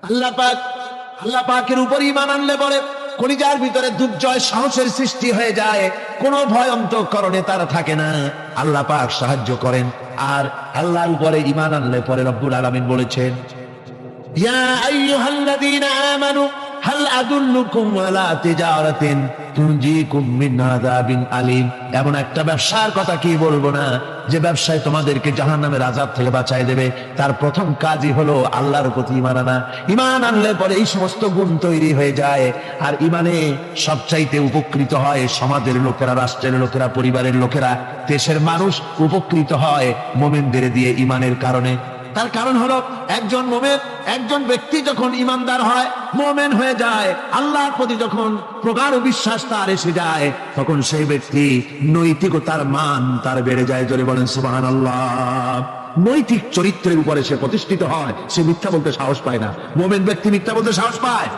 আল্লাহ পাকের উপর ঈমান আনলে পরে কলিজার ভিতরে দুর্জয় সাহসের সৃষ্টি হয়ে যায়, কোনো ভয় অন্তঃকরণে তার থাকে না। আল্লাহ পাক সাহায্য করেন। আর আল্লাহর উপরে ঈমান আনলে পরে রব্বুল আলামিন বলেছেন, ইয়া আইয়ুহাল্লাযীনা আমানু হাল আদুল্লুকুম আলা তিজারাতিন তুনজিকুম মিন আযাবিন আলীম। এমন একটা ব্যবসার কথা কি বলবো না, যে ব্যবসায় তোমাদেরকে জাহান্নামের আযাব থেকে বাঁচায় দেবে। তার প্রথম কাজই হলো আল্লাহর প্রতি ঈমান আনা। ঈমান আনলে পরে এই সমস্ত গুণ তৈরি হয়ে যায়। আর ঈমানে সবচাইতে উপকৃত হয় সমাজের লোকেরা, রাষ্ট্রের লোকেরা, পরিবারের লোকেরা, দেশের মানুষ উপকৃত হয় মুমিনদের দিয়ে ঈমানের কারণে। তার কারণ হলো একজন মুমিন, একজন ব্যক্তি যখন ঈমানদার হয়, মুমিন হয়ে যায়, আল্লাহর প্রতি যখন প্রগাঢ় বিশ্বাস তার এসে যায়, তখন সেই ব্যক্তি নৈতিকতার মান তার বেড়ে যায়। জোরে বলেন সুবহানাল্লাহ। নৈতিক চরিত্রের উপরে সে প্রতিষ্ঠিত হয়, সে মিথ্যা বলতে সাহস পায় না। মুমিন ব্যক্তি মিথ্যা বলতে সাহস পায়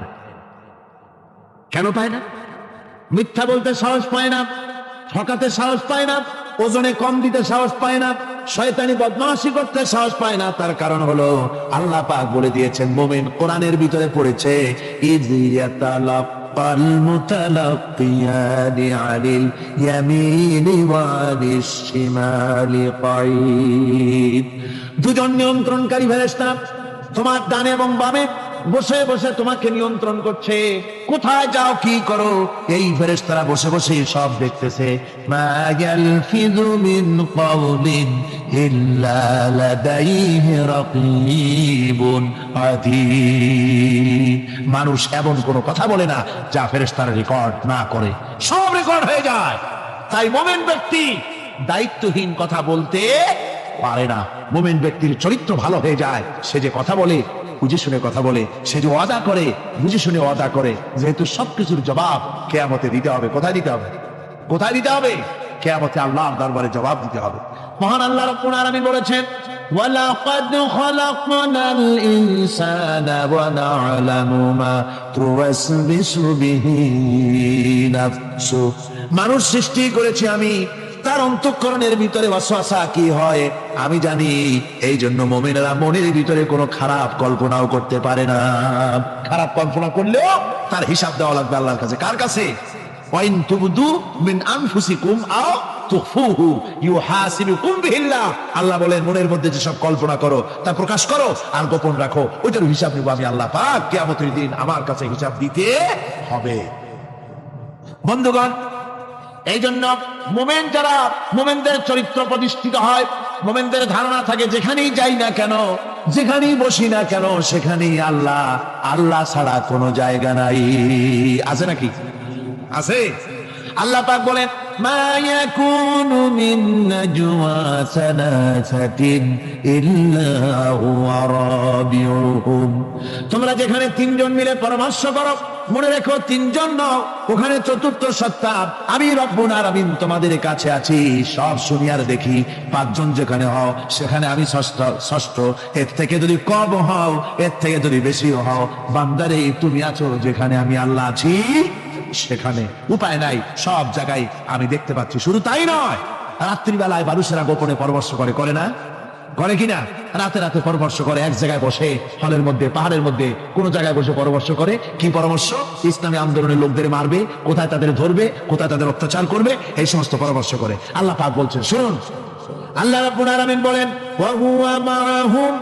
না। কেন পায় না? মিথ্যা বলতে সাহস পায় না, ঠকাতে সাহস পায় না, ওজনে কম দিতে সাহস পায় না, শয়তানি বদমাশি করতে সাহস পায় না। তার কারণ হলো আল্লাহ পাক বলে দিয়েছেন, মুমিন কোরআনের ভিতরে পড়েছে, ইয ইয়াতালাক্কাল মুতালাক্কিয়ানি আনিল ইয়ামিনি ওয়ালিশ শিমালি কাঈদ। দুজন নিয়ন্ত্রণকারী ফেরেশতা তোমার ডানে এবং বামে বসে বসে তোমাকে নিয়ন্ত্রণ করছে, কোথায় যাও কি করো এই ফেরেশতারা বসে বসে সব দেখতেছে। মা ইয়ালফিযু মিন কাওলিন ইল্লা লাদাইহি রাকীবুন আতীদ। মানুষ এমন কোনো কথা বলে না যা ফেরেশতারা রেকর্ড না করে, সব রেকর্ড হয়ে যায়। তাই মুমিন ব্যক্তি দায়িত্বহীন কথা বলতে পারে না। মুমিন ব্যক্তির চরিত্র ভালো হয়ে যায়, সে যে কথা বলে বুঝে শুনে কথা বলে, সে যে ওয়াদা করে বুঝে শুনে ওয়াদা করে। যেহেতু সবকিছুর জবাব কিয়ামতে দিতে হবে। কোথায় দিতে হবে? কোথায় দিতে হবে? কিয়ামতে আল্লাহর দরবারে জবাব দিতে হবে। মহান আল্লাহ রাব্বুল আলামিন বলেছেন, ওয়ালাকাদ খালাকনাল ইনসানা ওয়া না'লামু মা তুওয়াসবিসু বিহি নাফসু। মানুষ সৃষ্টি করেছি আমি, তার অন্তঃকরণের ভিতরে ওয়াসওয়াসা কি হয় আমি জানি। এই জন্য মুমিনেরা মনের ভিতরে কোনো খারাপ কল্পনাও করতে পারে না। খারাপ কল্পনা করলেও তার হিসাব দেওয়া লাগবে আল্লাহর কাছে। কার কাছে? ওয়াইন তুবদু মিন আনফুসিকুম আও তুখফুহু ইউহাসিবুকুম বিহিল্লাহ। আল্লাহ বলেন, মনের মধ্যে যেসব কল্পনা করো তা প্রকাশ করো আর গোপন রাখো, ওইটার হিসাব নিব আমি আল্লাহ পাক। কিয়ামতের দিন আমার কাছে হিসাব দিতে হবে। বন্ধুগণ, এই জন্য মুমিন যারা, মুমিনদের চরিত্র প্রতিষ্ঠিত হয়, মুমিনদের ধারণা থাকে যেখানেই যাই না কেন, যেখানেই বসি না কেন, সেখানেই আল্লাহ, আল্লাহ ছাড়া কোনো জায়গা নাই। আছে নাকি? আছে। আল্লাহ পাক বলেন, মা ইয়াকুনু মিন নাজওয়া সালাসাতিন ইল্লা হুয়া রাবিউহুম। তোমরা যেখানে তিনজন মিলে পরামর্শ করো, মনে রেখো তিনজন নও, ওখানে চতুর্থ সত্তা আমি রব্বুল আলামিন তোমাদের কাছে আছি। সব শুনি আর দেখি। পাঁচজন যেখানে হও সেখানে আমি ষষ্ঠ। এর থেকে যদি কম হও, এর থেকে যদি বেশি হও, বান্দারে তুমি আছো যেখানে আমি আল্লাহ আছি সেখানে। উপায় নাই, সব জায়গায় আমি দেখতে পাচ্ছি। শুধু তাই নয়, রাত্রিবেলায় মানুষেরা গোপনে পরামর্শ করে, করে না? করে কিনা? রাতে রাতে পরামর্শ করে, এক জায়গায় বসে, হলের মধ্যে, পাহাড়ের মধ্যে, কোন জায়গায় বসে পরামর্শ করে। কি পরামর্শ? ইসলামী আন্দোলনের লোকদের মারবে, কোথায় তাদের ধরবে, কোথায় তাদের অত্যাচার করবে, এই সমস্ত পরামর্শ করে। আল্লাহ পাক বলছেন, শুনুন, আল্লাহ রাব্বুল আলামিন বলেন, ওয়া হুয়া মাআহুম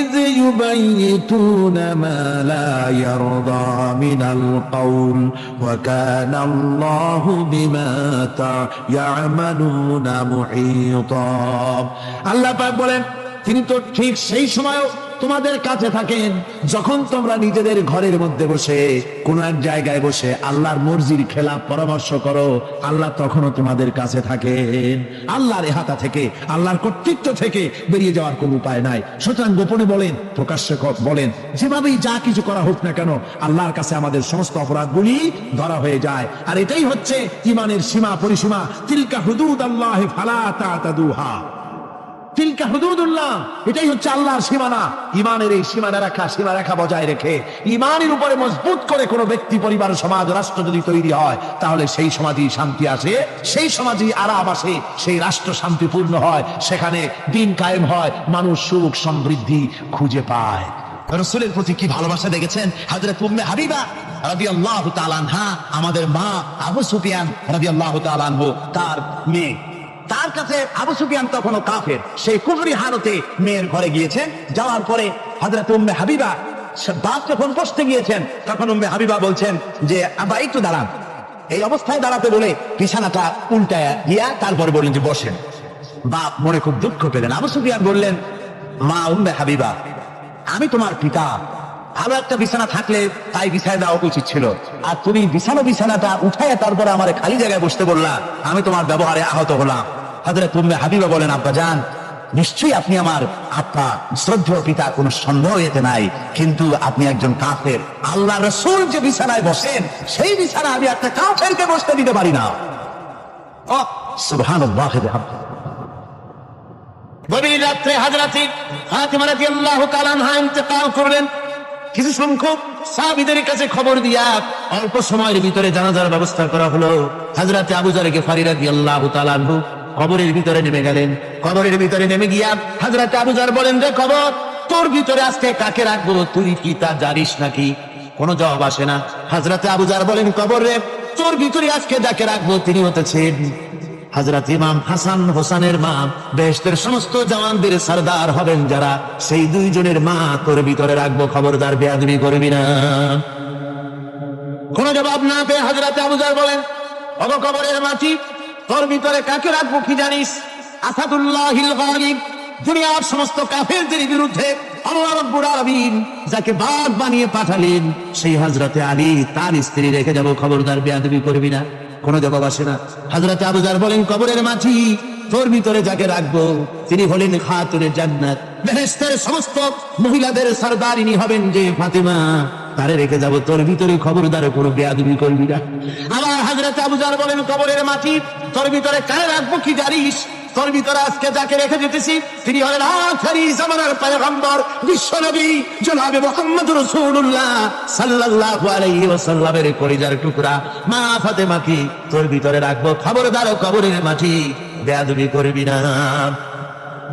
إذ يبيتون ما لا يرضى من القول وكان الله بما يعملون محيطا। আল্লাহ পাক বলেন, তিনি তো ঠিক সেই সময়ও তোমাদের কাছে থাকেন যখন তোমরা নিজেদের ঘরের মধ্যে বসে, কোন এক জায়গায় বসে আল্লাহর মর্জির খেলাফ পরামর্শ করো, আল্লাহ তখনও তোমাদের কাছে থাকেন। আল্লাহর এহাতা থেকে, আল্লাহর কর্তৃত্ব থেকে বেরিয়ে যাওয়ার কোনো উপায় নাই। সুতরাং গোপনে বলেন, প্রকাশ্যে বলেন, যেভাবেই যা কিছু করা হোক না কেন, আল্লাহর কাছে আমাদের সমস্ত অপরাধগুলি ধরা হয়ে যায়। আর এটাই হচ্ছে ঈমানের সীমা পরিসীমা। তিলকা হুদুদাল্লাহি ফালা তা'তাদুহা। তিলকা হুদুদুল্লাহ, এটাই হচ্ছে আল্লাহর সীমানা। ইমানের এই সীমা রেখা বজায় রেখে ইমানের উপরে মজবুত করে কোনো ব্যক্তি, পরিবার, সমাজ, রাষ্ট্র যদি তৈরি হয়, তাহলে সেই সমাজেই শান্তি আসে, সেই সমাজেই আরাম আসে, সেই রাষ্ট্র শান্তিপূর্ণ হয়, সেখানে দিন কায়েম হয়, মানুষ সুখ সমৃদ্ধি খুঁজে পায়। রাসূলের প্রতি কি ভালোবাসা দেখেছেন। হযরত উম্মে হাবিবা রাদিয়াল্লাহু তাআলা আনহা, আমাদের মা আবু সুফিয়ান রাদিয়াল্লাহু তাআলা আনহু, তার মেয়ে, তার কাছে আবু সুফিয়ান তখনও কাফের, সেই কুফরি হালতে মেয়ের ঘরে গিয়েছেন। যাওয়ার পরে হযরত উম্মে হাবিবা বাপ যখন বসতে গিয়েছেন, তখন উম্মে হাবিবা বলছেন যে আব্বা একটু দাঁড়ান। এই অবস্থায় দাঁড়াতে বলে বিছানাটা উল্টায় গিয়া তারপরে বললেন যে বসেন। বাপ মনে খুব দুঃখ পেলেন। আবু সুফিয়ান বললেন, মা উম্মে হাবিবা, আমি তোমার পিতা, ভালো একটা বিছানা থাকলে তাই বিছায় দেওয়া উচিত ছিল, আর তুমি বিছানাটা উঠায় তারপরে আমার খালি জায়গায় বসতে বললা, আমি তোমার ব্যবহারে আহত হলাম। হযরত উম্মে হাবিবা বলেন, আব্বা জান, নিশ্চয়ই আপনি আমার আপা, শ্রদ্ধেয় পিতা, কোনো সন্দেহ এতে নাই, কিন্তু আপনি একজন কাফের। আল্লাহ রাসূল যে বিছানায় বসেন, সেই বিছানা আমি একটা কাফেরকে বসতে দিতে পারি না। সুবহানাল্লাহ। গভীর রাত্রে হযরত ফাতিমা রাদিয়াল্লাহু তাআলা আনহা ইন্তেকাল করলেন। কিছু সংখ্যক সাহাবীদের কাছে খবর দিয়া অল্প সময়ের ভিতরে জানাজার ব্যবস্থা করা হলো। হযরত আবু যর গিফারী রাদিয়াল্লাহু তাআলা আনহু কবরের ভিতরে নেমে গেলেন। কবরের ভিতরে নেমে গিয়া হযরত আবু যর বলেন, রে কবর, তোর ভিতরে আজকে কাকে রাখবো, তুই কি তা জানিস নাকি? কোনো জবাব আসে না। হযরত আবু যর বলেন, কবর রে, তোর ভিতরে আজকে যাকে রাখবো তিনি হতেছেন হযরত ইমাম হাসান হোসেনের মা, বেহেশতের সমস্ত জওয়ানদের সরদার হবেন যারা, সেই দুইজনের মা তোর ভিতরে রাখবো, খবরদার বেয়াদবি করবি না। কোন জবাব না পেয়ে হযরত আবু যর বলেন, ওগো কবরের মাটি, তোর ভিতরে কাকে রাখবো কি জানিস? আসাদুল্লাহিল গালিব, দুনিয়ার সমস্ত কাফেরদের বিরুদ্ধে আল্লাহ রাব্বুল আলামিন যাকে বাঘ বানিয়ে পাঠালেন, সেই হযরতে আলী, তার স্ত্রী রেখে যাবো, খবরদার বেয়াদবি করবি না। কোনো জবাব আসে না। হযরত আবু যর বলেন, কবরের মাটি, তোর ভিতরে যাকে রাখবো তিনি হলেন খাতুনে জান্নাত, বেহেশতের সমস্ত মহিলাদের সরদারিনী হবেন যে ফাতিমা, তারে রেখে যাবো, তোর ভিতরে খবরদার কোনো বেয়াদবি করবি না। আবার হযরত আবু যর বলেন, কবরের মাটি, তোর ভিতরে কারে রাখবো কি জানিস? তোর ভিতরে আজকে যাকে রেখে যেতেছি তিনি হলেন আখেরি জামানার পয়গম্বর, বিশ্বনবী জনাবে মুহাম্মদ রাসূলুল্লাহ সাল্লাল্লাহু আলাইহি ওয়াসাল্লামের কলিজার টুকরা মা ফাতেমাকে তোর ভিতরে রাখবো, খবরদার কবরের মাটি বেয়াদবি করবি না।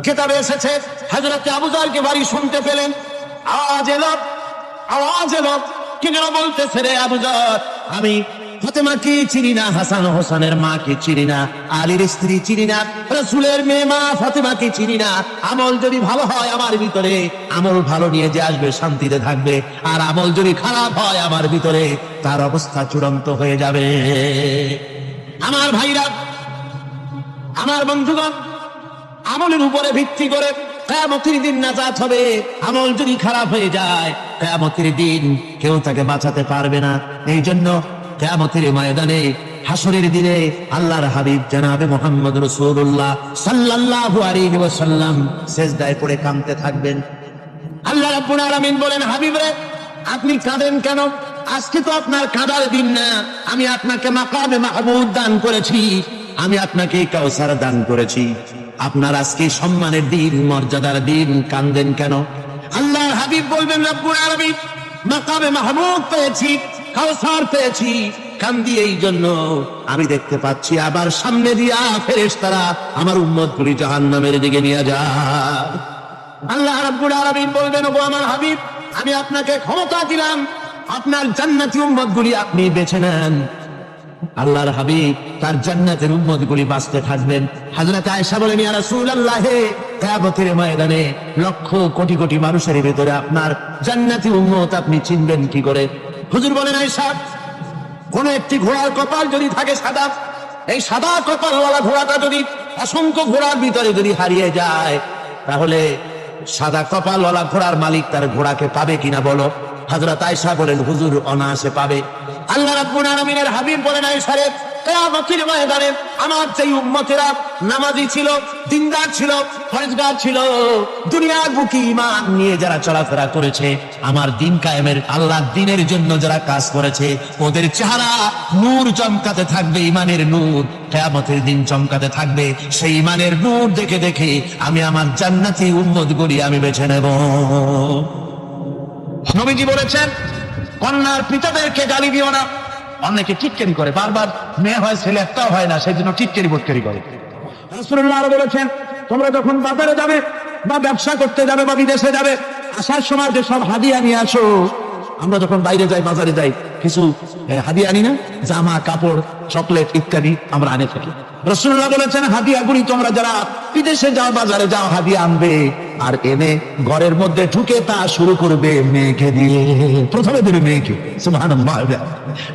কিতাবে এসেছে হযরত আবু যরকে বাড়ি শুনতে পেলেন, আওয়াজ এলো, কি যেন বলতেছে, রে আবু যর, আমি ফাতেমাকে চিনি না, হাসান হোসেনের মাকে চিনি না, আলীর স্ত্রী চিনি না, রাসূলের মেয়ে মা ফাতেমাকে চিনি না। আমল যদি ভালো হয় আমার ভিতরে, আমল ভালো নিয়ে যে আসবে শান্তিতে থাকবে, আর আমল যদি খারাপ হয় আমার ভিতরে, তার অবস্থা চূড়ান্ত হয়ে যাবে। আমার ভাইরা, আমার বন্ধুগণ, আমলের উপরে ভিত্তি করে কিয়ামতের দিন নাজাত হবে। আমল যদি খারাপ হয়ে যায়, কিয়ামতের দিন কেউ তাকে বাঁচাতে পারবে না। এই জন্য কিয়ামতের ময়দানে, হাসরের দিনে আল্লাহর হাবিব জনাবে মুহাম্মদ রাসূলুল্লাহ সাল্লাল্লাহু আলাইহি ওয়াসাল্লাম সিজদায় পড়ে কাঁদতে থাকবেন। আল্লাহ রাব্বুল আলামিন বলেন, হাবিব রে, আপনি কাঁদেন কেন? আজকে তো আপনার কাঁদার দিন না, আমি আপনাকে মাকামে মাহমুদ দান করেছি, আমি আপনাকে কাউসার দান করেছি, আপনার আজকে সম্মানের দিন, মর্যাদার দিন, কাঁদেন কেন? আল্লাহর হাবিব বলবেন, রব্বুল আলামিন, মাকামে মাহমুদ পেয়েছি, কাউসার পেয়েছি, কান্দি এই জন্য আমি দেখতে পাচ্ছি আবার সামনে দিয়া ফেরেশতারা আমার উম্মতগুলি জাহান্নামের দিকে নিয়ে যায়। আল্লাহ রাব্বুল আলামিন বলবেন, ওগো আমার হাবিব, আমি আপনাকে ক্ষমতা দিলাম, আপনার জান্নাতি উম্মতগুলি আপনি বেছে নেন। আল্লাহর হাবিব তার জান্নাতের উম্মতগুলি বাঁচতে থাকবেন। হযরত আয়েশা বলেন, ইয়া রাসূলুল্লাহ, কিয়ামতের ময়দানে লক্ষ কোটি কোটি মানুষের ভিতরে আপনার জান্নাতি উম্মত আপনি চিনবেন কি করে? হুজুর বলেন, আয়েশা, কোন একটি ঘোড়ার কপাল যদি থাকে সাদা, এই সাদা কপালওয়ালা ঘোড়াটা যদি অসংখ্য ঘোড়ার ভিতরে যদি হারিয়ে যায়, তাহলে সাদা কপালওয়ালা ঘোড়ার মালিক তার ঘোড়াকে পাবে কিনা বলো? হযরত আয়েশা বলেন, হুজুর, অনায়াসে পাবে। আল্লাহ রাব্বুল আলামিনের হাবিব বলেন, আয়েশা রে, কিয়ামতের ময়দানে আমার যেই উম্মতেরা নামাজি ছিল, দিনদার ছিল, ফরজগার ছিল, দুনিয়ার বুকে ঈমান নিয়ে যারা চলাফেরা করেছে, আমার দিন কায়েমের আল্লাহর দ্বীনের জন্য যারা কাজ করেছে, ওদের চেহারা নূর চমকাতে থাকবে, ঈমানের নূর কিয়ামতের দিন চমকাতে থাকবে। সেই ঈমানের নূর দেখে দেখে আমি আমার জান্নাতি উম্মতগুলি আমি বেছে নেব। নবীজি বলেছেন, কন্যার পিতাদেরকে গালি দিও না। অনেকে টিটকারি করে, বারবার মেয়ে হয় ছেলে একটাও হয় না, সেই জন্য টিটকারি বোটকারি করে। রাসূলুল্লাহ আরো বলেছেন, তোমরা যখন বাজারে যাবে বা ব্যবসা করতে যাবে বা বিদেশে যাবে, আসার সময় যে সব হাদিয়া নিয়ে আসো। আমরা যখন বাইরে যাই, বাজারে যাই, কিছু হাদিয়া আনি না, জামা কাপড় চকলেট ইত্যাদি আমরা আনে থাকি। রাসূলুল্লাহ বলেছেন, হাদিয়াগুলি তোমরা যারা বিদেশে যাও, বাজারে যাও, হাদিয়া আনবে আর এনে ঘরের মধ্যে ঢুকে তা শুরু করবে মেয়েকে দিয়ে। প্রথমে দেবে মেয়েকে। সুবহানাল্লাহ।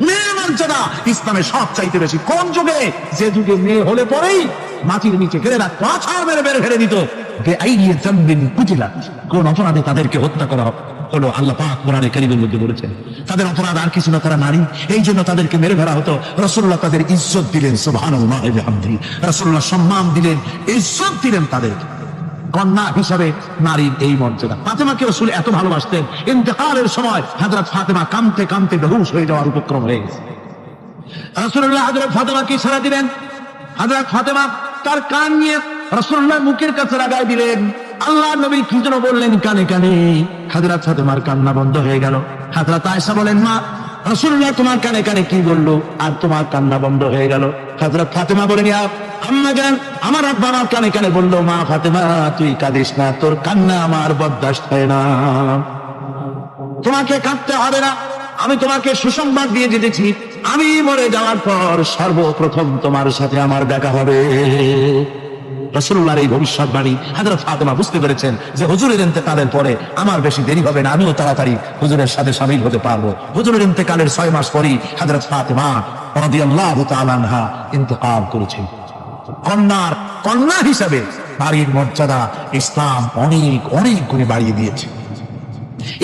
মেয়ের মর্যাদা ইসলামে সব চাইতে বেশি। কোন যুগে? যে যুগে মেয়ে হলে পরেই মাটির নিচে ঘিরে রাখতো, আছাড় মেরে বের ফেলে দিত। কোন অপরাধে তাদেরকে হত্যা করা হলো, আল্লাহ পাক কোরআনে কারীমের মধ্যে বলেছেন তাদের অপরাধ আর কিছু না, তারা নারী, এই জন্য তাদেরকে মেরে ফেলা হতো। রাসূলুল্লাহ তাদের ইজ্জত দিলেন, সুবহানাল্লাহ ওয়া বিহামদিহি। রাসূলুল্লাহ সম্মান দিলেন, ইজ্জত দিলেন তাদের। কন্যা হিসাবে নারীর এই মর্যাদা। ফাতেমাকে রাসূল এত ভালোবাসতেন, ইন্তেকালের সময় হযরত ফাতেমা কাঁদতে কাঁদতে বেহুশ হয়ে যাওয়ার উপক্রম হয়ে গেছে। রাসূলুল্লাহ হযরত ফাতেমাকে ইশারা দিলেন। হযরত ফাতেমা তার কান নিয়ে রাসূলুল্লাহ মুখের কাছে লাগাই দিলেন। আল্লাহর নবী কি যেন বললেন কানে কানে। হযরত ফাতেমার কান্না বন্ধ হয়ে গেল। হযরত আয়েশা বলেন, মা, রাসূলুল্লাহ তোমার কানে কানে কি বললো আর তোমার কান্না বন্ধ হয়ে গেল? হযরত ফাতেমা বলেন, আম্মা জান, আমার আব্বা আমার কানে কানে বললো, মা ফাতেমা তুই কাঁদিস না, তোর কান্না আমার বরদাস্ত হয় না, তোমাকে কাঁদতে হবে না। আমি তোমাকে সুসংবাদ দিয়ে যেতেছি, আমি মরে যাওয়ার পর সর্বপ্রথম তোমার সাথে আমার দেখা হবে। রাসূলুল্লাহর এই ভবিষ্যৎবাণী হযরত ফাতেমা বুঝতে পেরেছেন যে হুজুরের ইন্তেকালের পরে আমার বেশি দেরি হবে না, আমিও তাড়াতাড়ি হুজুরের সাথে শামিল হতে পারবো। হুজুরের ইন্তেকালের 6 মাস পরেই হযরত ফাতেমা রাদিয়াল্লাহু তাআলা আনহা ইন্তেকাল করেছেন। কন্যা হিসাবে নারীর মর্যাদা ইসলাম অনেক অনেক গুণে বাড়িয়ে দিয়েছে।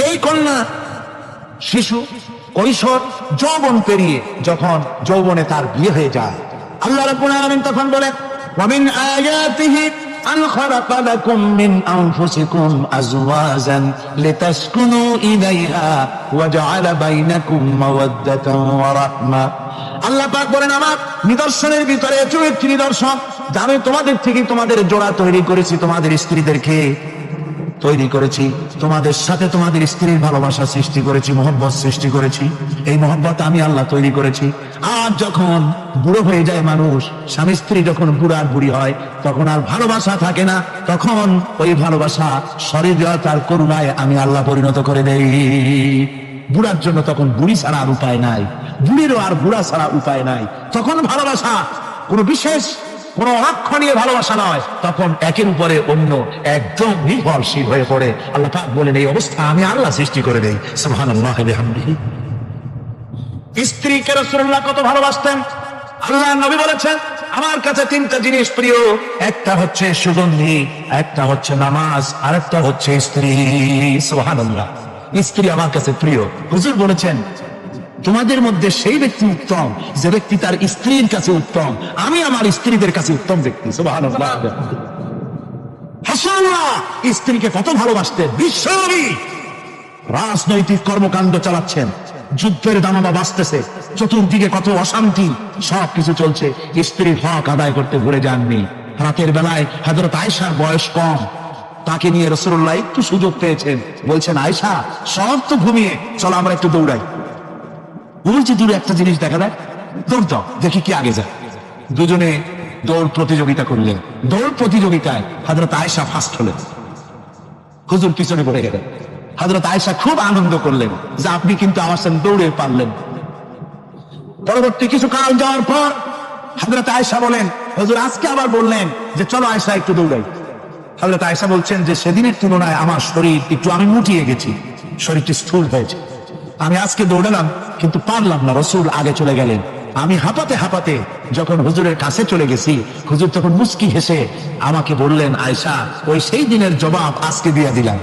এই কন্যা শিশু, কৈশোর, যৌবন পেরিয়ে যখন যৌবনে তার বিয়ে হয়ে যায়, আল্লাহ রাব্বুল আলামিন তখন বলেন, ومن آياته أن خلق لكم من أنفسكم أزواجا لتسكنوا إليها وجعل بينكم مودة ورحمة। আল্লাহ পাক বলেন, আমার নিদর্শনের ভিতরে একটি নিদর্শন, আমি তোমাদের থেকে তোমাদের জোড়া তৈরি করেছি, তোমাদের স্ত্রীদেরকে তৈরি করেছি, তোমাদের সাথে তোমাদের স্ত্রীর ভালোবাসা সৃষ্টি করেছি, মহব্বত সৃষ্টি করেছি। এই মহব্বত আমি আল্লাহ তৈরি করেছি। আর যখন বুড়ো হয়ে যায় মানুষ, স্বামী স্ত্রী যখন বুড়া বুড়ি হয়, তখন আর ভালোবাসা থাকে না, তখন ওই ভালোবাসা শরীরতার করুণায় আমি আল্লাহ পরিণত করে দেই। বুড়ার জন্য তখন বুড়ি ছাড়া আর উপায় নাই, বুড়িরও আর বুড়া ছাড়া উপায় নাই। তখন ভালোবাসা কোনো বিশেষ কোন অক্ষণীয় ভালোবাসা নয়, তখন একের উপরে অন্য একদম নির্ভরশীল হয়ে পড়ে। আল্লাহ পাক বলেন, এই অবস্থা আমি আল্লাহ সৃষ্টি করে দেই। সুবহানাল্লাহ ওয়া বিহামদিহি। স্ত্রীকে রাসূলুল্লাহ কত ভালোবাসতেন। আল্লাহর নবী বলেছেন, আমার কাছে 3টা জিনিস প্রিয়, একটা হচ্ছে সুগন্ধি, একটা হচ্ছে নামাজ, আর একটা হচ্ছে স্ত্রী। সুবহানাল্লাহ। স্ত্রী আমার কাছে প্রিয়। হুজুর বলেছেন, তোমাদের মধ্যে সেই ব্যক্তি উত্তম যে ব্যক্তি তার স্ত্রীর কাছে উত্তম। আমি আমার স্ত্রীদের কাছে উত্তম ব্যক্তি। সুবহানাল্লাহ। রাসূলুল্লাহ স্ত্রীকে কত ভালোবাসতেন। বিশ্বনবী রাজনৈতিক কর্মকাণ্ড চালাচ্ছেন, যুদ্ধের দামামা বাজতেছে, চতুর্দিকে কত অশান্তি, সবকিছু চলছে, স্ত্রীর হক আদায় করতে ভুলে যাননি। রাতের বেলায় হযরত আয়েশার বয়স কম, তাকে নিয়ে রাসূলুল্লাহ একটু সুযোগ পেয়েছেন, বলছেন, আয়েশা সব তো ঘুমিয়ে, চলো আমরা একটু দৌড়াই। বলছে, দূরে একটা জিনিস দেখা যায়, দৌড় দাও, দেখি কি আগে যায়। দুজনে দৌড় প্রতিযোগিতা করলেন। দৌড় প্রতিযোগিতায় হযরত আয়েশা ফার্স্ট হলেন, হুজুর পিছনে পড়ে গেলেন। হযরত আয়েশা খুব আনন্দ করলেন যে আপনি কিন্তু আমার সাথে দৌড়ে পারলেন। পরবর্তী কিছু কাল যাওয়ার পর হযরত আয়েশা বলেন, হুজুর আজকে আবার বললেন যে চলো আয়েশা একটু দৌড়াই। হযরত আয়েশা বলছেন যে সেদিনের তুলনায় আমার শরীর একটু, আমি মুটিয়ে গেছি, শরীরটি স্থূল হয়েছে, আমি আজকে দৌড়ালাম কিন্তু পারলাম না। রাসূল আগে চলে গেলেন, আমি হাঁপাতে হাঁপাতে যখন হুজুরের কাছে চলে গেছি, হুজুর তখন মুস্কি হেসে আমাকে বললেন, আয়েশা ওই সেই দিনের জবাব আজকে দিয়ে দিলাম।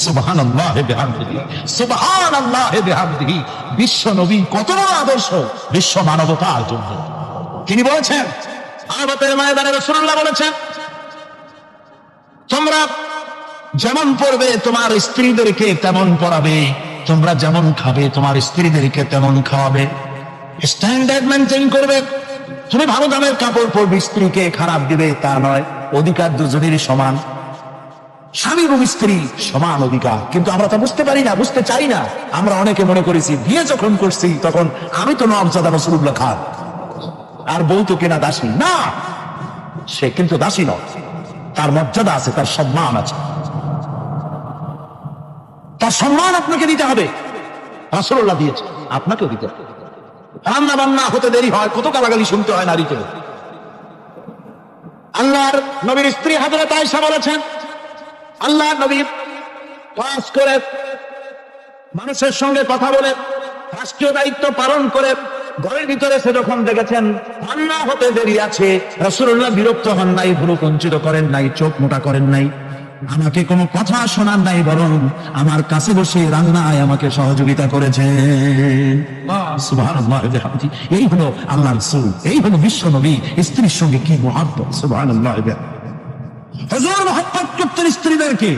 সুবহানাল্লাহ ওয়া বিহামদিহি, সুবহানাল্লাহ ওয়া বিহামদিহি। বিশ্ব নবী কত বড় আদর্শ বিশ্ব মানবতার জন্য। তিনি বলেছেন, আরাফাতের ময়দানে রাসূলুল্লাহ বলেছেন, তোমরা যেমন পড়বে তোমার স্ত্রীদেরকে তেমন পড়াবে, তোমরা যেমন খাবে তোমার স্ত্রীদেরকে তেমন খাওয়াবে, স্ট্যান্ডার্ড মেনটেন করবে। তুমি ভালো দামের কাপড় পরবে, স্ত্রীকে খারাপ দিবে তা নয়। অধিকার দুজনেরই সমান, স্বামী এবং স্ত্রী সমান অধিকার। কিন্তু আমরা তা বুঝতে পারি না, বুঝতে চাই না। আমরা অনেকে মনে করেছি বিয়ে যখন করছি তখন আমি তো নওয়াবজাদা রাসূলুল্লাহ খান আর বউ তো কেনা দাসী। না, সে কিন্তু দাসী নয়, তার মর্যাদা আছে, তার সম্মান আছে, তার সম্মান আপনাকে দিতে হবে। রাসূলুল্লাহ দিয়েছে, আপনাকেও দিতে হবে। রান্না বান্না হতে দেরি হয়, কত গালাগালি শুনতে হয় নারীকে। আল্লাহর নবীর স্ত্রী হযরত আয়েশা বলেছেন, আল্লাহর নবী কাজ করে, মানুষের সঙ্গে কথা বলে, রাষ্ট্রীয় দায়িত্ব পালন করে ঘরের ভিতরে সে যখন দেখেছেন রান্না হতে দেরি আছে, রাসূলুল্লাহ বিরক্ত হন নাই, ভুরু কুঞ্চিত করেন নাই, চোখ মোটা করেন নাই, আমাকে কোনো কথা শোনান নাই, বরং আমার কাছে বসে রান্নায় আমাকে সহযোগিতা করেছে। সুবহানাল্লাহ। এই হলো আল্লাহর রাসূল, এই হলো বিশ্ব নবী। স্ত্রীর সঙ্গে কি মহব্বত! সুবহানাল্লাহ। হুজুর মহব্বত করতেন স্ত্রীদেরকে।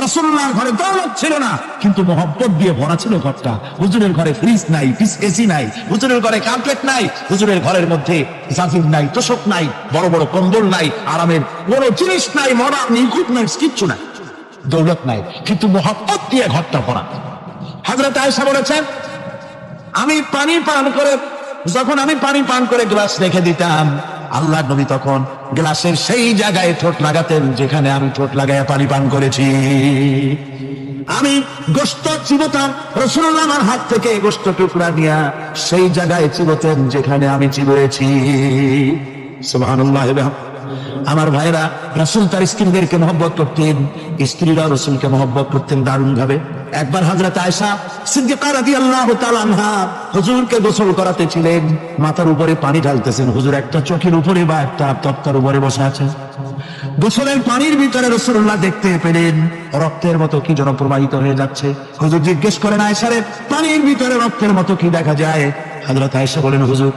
রাসূলুল্লাহর ঘরে দৌলত ছিল না, কিন্তু মহব্বত দিয়ে ভরা ছিল ঘরটা। হুজুরের ঘরে ফ্রিজ নাই, এসি নাই, হুজুরের ঘরে কার্পেট নাই, হুজুরের ঘরের মধ্যে জাজির নাই, তোশক নাই, বড় বড় কম্বল নাই, আরামের কোনো জিনিস নাই, মডার্ন ইকুইপমেন্টস কিচ্ছু নাই, দৌলত নাই, কিন্তু মহব্বত দিয়ে ঘরটা ভরা। হযরত আয়েশা বলেছেন, যখন আমি পানি পান করে গ্লাস রেখে দিতাম, আল্লাহর নবী তখন গ্লাসের সেই জায়গায় ঠোঁট লাগাতেন যেখানে আমি ঠোঁট লাগায় পানি পান করেছি। আমি গোশত চিবোতাম, রাসূলুল্লাহ আমার হাত থেকে গোশত টুকরা নিয়ে সেই জায়গায় চিবোতেন যেখানে আমি চিবুয়েছি। সুবহানাল্লাহ। আমার ভাইরা, রাসূল তার স্ত্রীদেরকে মহব্বত করতেন, স্ত্রীরা রাসূলকে মহব্বত করতেন দারুণ ভাবে। একবার হযরত আয়েশা সিদ্দিকা রাদিয়াল্লাহু তাআলা আনহা হুজুরকে গোসল করাতেছিলেন, মাথার উপরে পানি ঢালতেছেন, হুজুর একটা চোখের উপরে বা একটা তক্তার উপরে বসে আছেন। গোসলের পানির ভিতরে রাসূলুল্লাহ দেখতে পেলেন রক্তের মতো কি যেন প্রবাহিত হয়ে যাচ্ছে। হুজুর জিজ্ঞেস করেন, আয়েশা রে, পানির ভিতরে রক্তের মতো কি দেখা যায়? হযরত আয়েশা বলেন, হুজুর